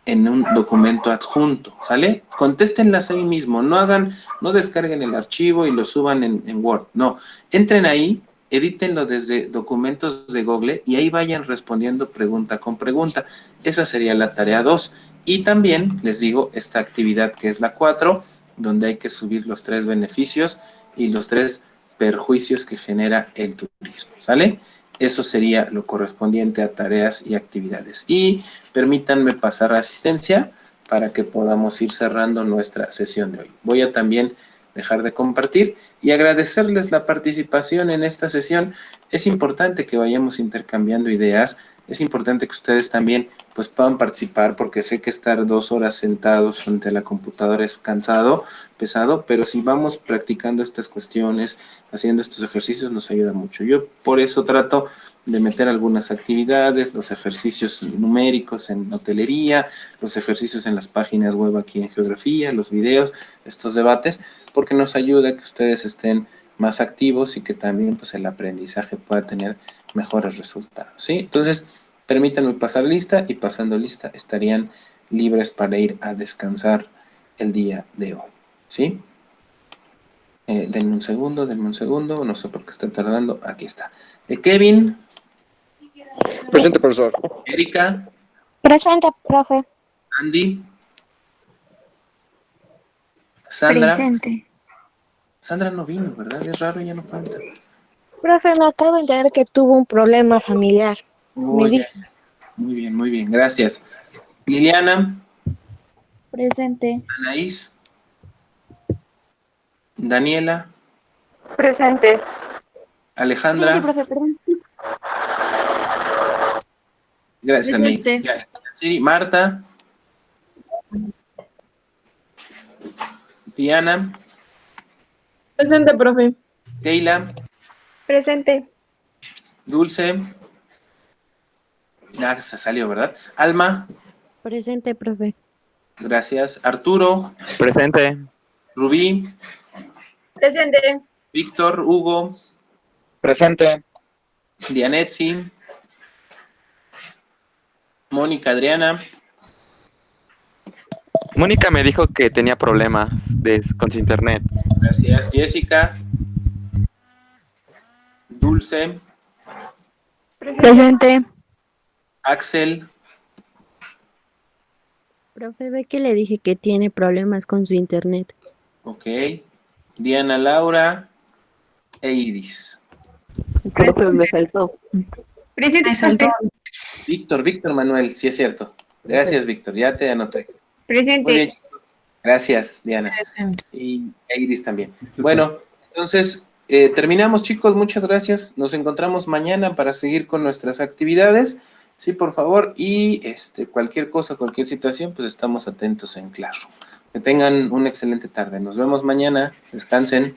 [SPEAKER 1] en un documento adjunto, ¿sale? Contéstenlas ahí mismo, no descarguen el archivo y lo suban en Word, no, entren ahí edítenlo desde documentos de Google y ahí vayan respondiendo pregunta con pregunta. Esa sería la tarea 2. Y también les digo esta actividad que es la 4, donde hay que subir los 3 beneficios y los 3 perjuicios que genera el turismo, ¿sale? Eso sería lo correspondiente a tareas y actividades. Y permítanme pasar a asistencia para que podamos ir cerrando nuestra sesión de hoy. Voy a también dejar de compartir y agradecerles la participación en esta sesión. Es importante que vayamos intercambiando ideas, es importante que ustedes también pues puedan participar, porque sé que estar 2 horas sentados frente a la computadora es cansado, pesado, pero si vamos practicando estas cuestiones, haciendo estos ejercicios, nos ayuda mucho. Yo por eso trato de meter algunas actividades, los ejercicios numéricos en hotelería, los ejercicios en las páginas web aquí en geografía, los videos, estos debates, porque nos ayuda a que ustedes estén más activos y que también pues el aprendizaje pueda tener mejores resultados, ¿sí? Entonces, permítanme pasar lista y pasando lista estarían libres para ir a descansar el día de hoy, ¿sí? Denme un segundo, no sé por qué está tardando, aquí está. Kevin.
[SPEAKER 13] Presente, profesor.
[SPEAKER 1] Erika.
[SPEAKER 4] Presente, profe.
[SPEAKER 1] Andy. Sandra.
[SPEAKER 2] Presente.
[SPEAKER 1] Sandra no vino, ¿verdad? Es raro, ya no falta.
[SPEAKER 4] Profe, me acabo de enterar que tuvo un problema familiar. Me dijo.
[SPEAKER 1] Muy bien, gracias. Liliana.
[SPEAKER 12] Presente.
[SPEAKER 1] Anaís. Daniela.
[SPEAKER 7] Presente.
[SPEAKER 1] Alejandra.
[SPEAKER 14] Sí, profe, perdón.
[SPEAKER 1] Gracias, Anaís.
[SPEAKER 2] Presente.
[SPEAKER 1] Ya. Sí, Marta. Diana.
[SPEAKER 5] Presente, profe.
[SPEAKER 1] Keila.
[SPEAKER 7] Presente.
[SPEAKER 1] Dulce. Ya se salió, ¿verdad? Alma.
[SPEAKER 11] Presente, profe.
[SPEAKER 1] Gracias. Arturo.
[SPEAKER 15] Presente.
[SPEAKER 1] Rubí.
[SPEAKER 7] Presente.
[SPEAKER 1] Víctor. Hugo.
[SPEAKER 15] Presente.
[SPEAKER 1] Dianetsi. Mónica. Adriana.
[SPEAKER 15] Mónica me dijo que tenía problemas con su internet.
[SPEAKER 1] Gracias. Jessica. Dulce.
[SPEAKER 7] Presente.
[SPEAKER 1] Axel.
[SPEAKER 11] Profe, ve que le dije que tiene problemas con su internet.
[SPEAKER 1] Ok. Diana Laura e Iris.
[SPEAKER 16] Profe, me faltó.
[SPEAKER 7] Presente.
[SPEAKER 1] Víctor Manuel, sí es cierto. Gracias, Víctor, ya te anoté.
[SPEAKER 7] Presente.
[SPEAKER 1] Muy bien, chicos. Gracias, Diana. Y Iris también. Bueno, entonces terminamos, chicos, muchas gracias. Nos encontramos mañana para seguir con nuestras actividades. Sí, por favor, y cualquier cosa, cualquier situación, pues estamos atentos en Classroom. Que tengan una excelente tarde. Nos vemos mañana. Descansen.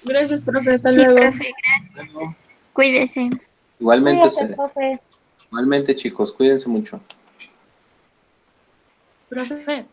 [SPEAKER 5] Gracias, profe. Hasta
[SPEAKER 2] Sí,
[SPEAKER 5] luego.
[SPEAKER 2] profe, gracias. Cuídese.
[SPEAKER 1] Igualmente
[SPEAKER 4] Cuídate,
[SPEAKER 1] ustedes.
[SPEAKER 4] profe.
[SPEAKER 1] Igualmente, chicos, cuídense mucho.
[SPEAKER 5] Profe.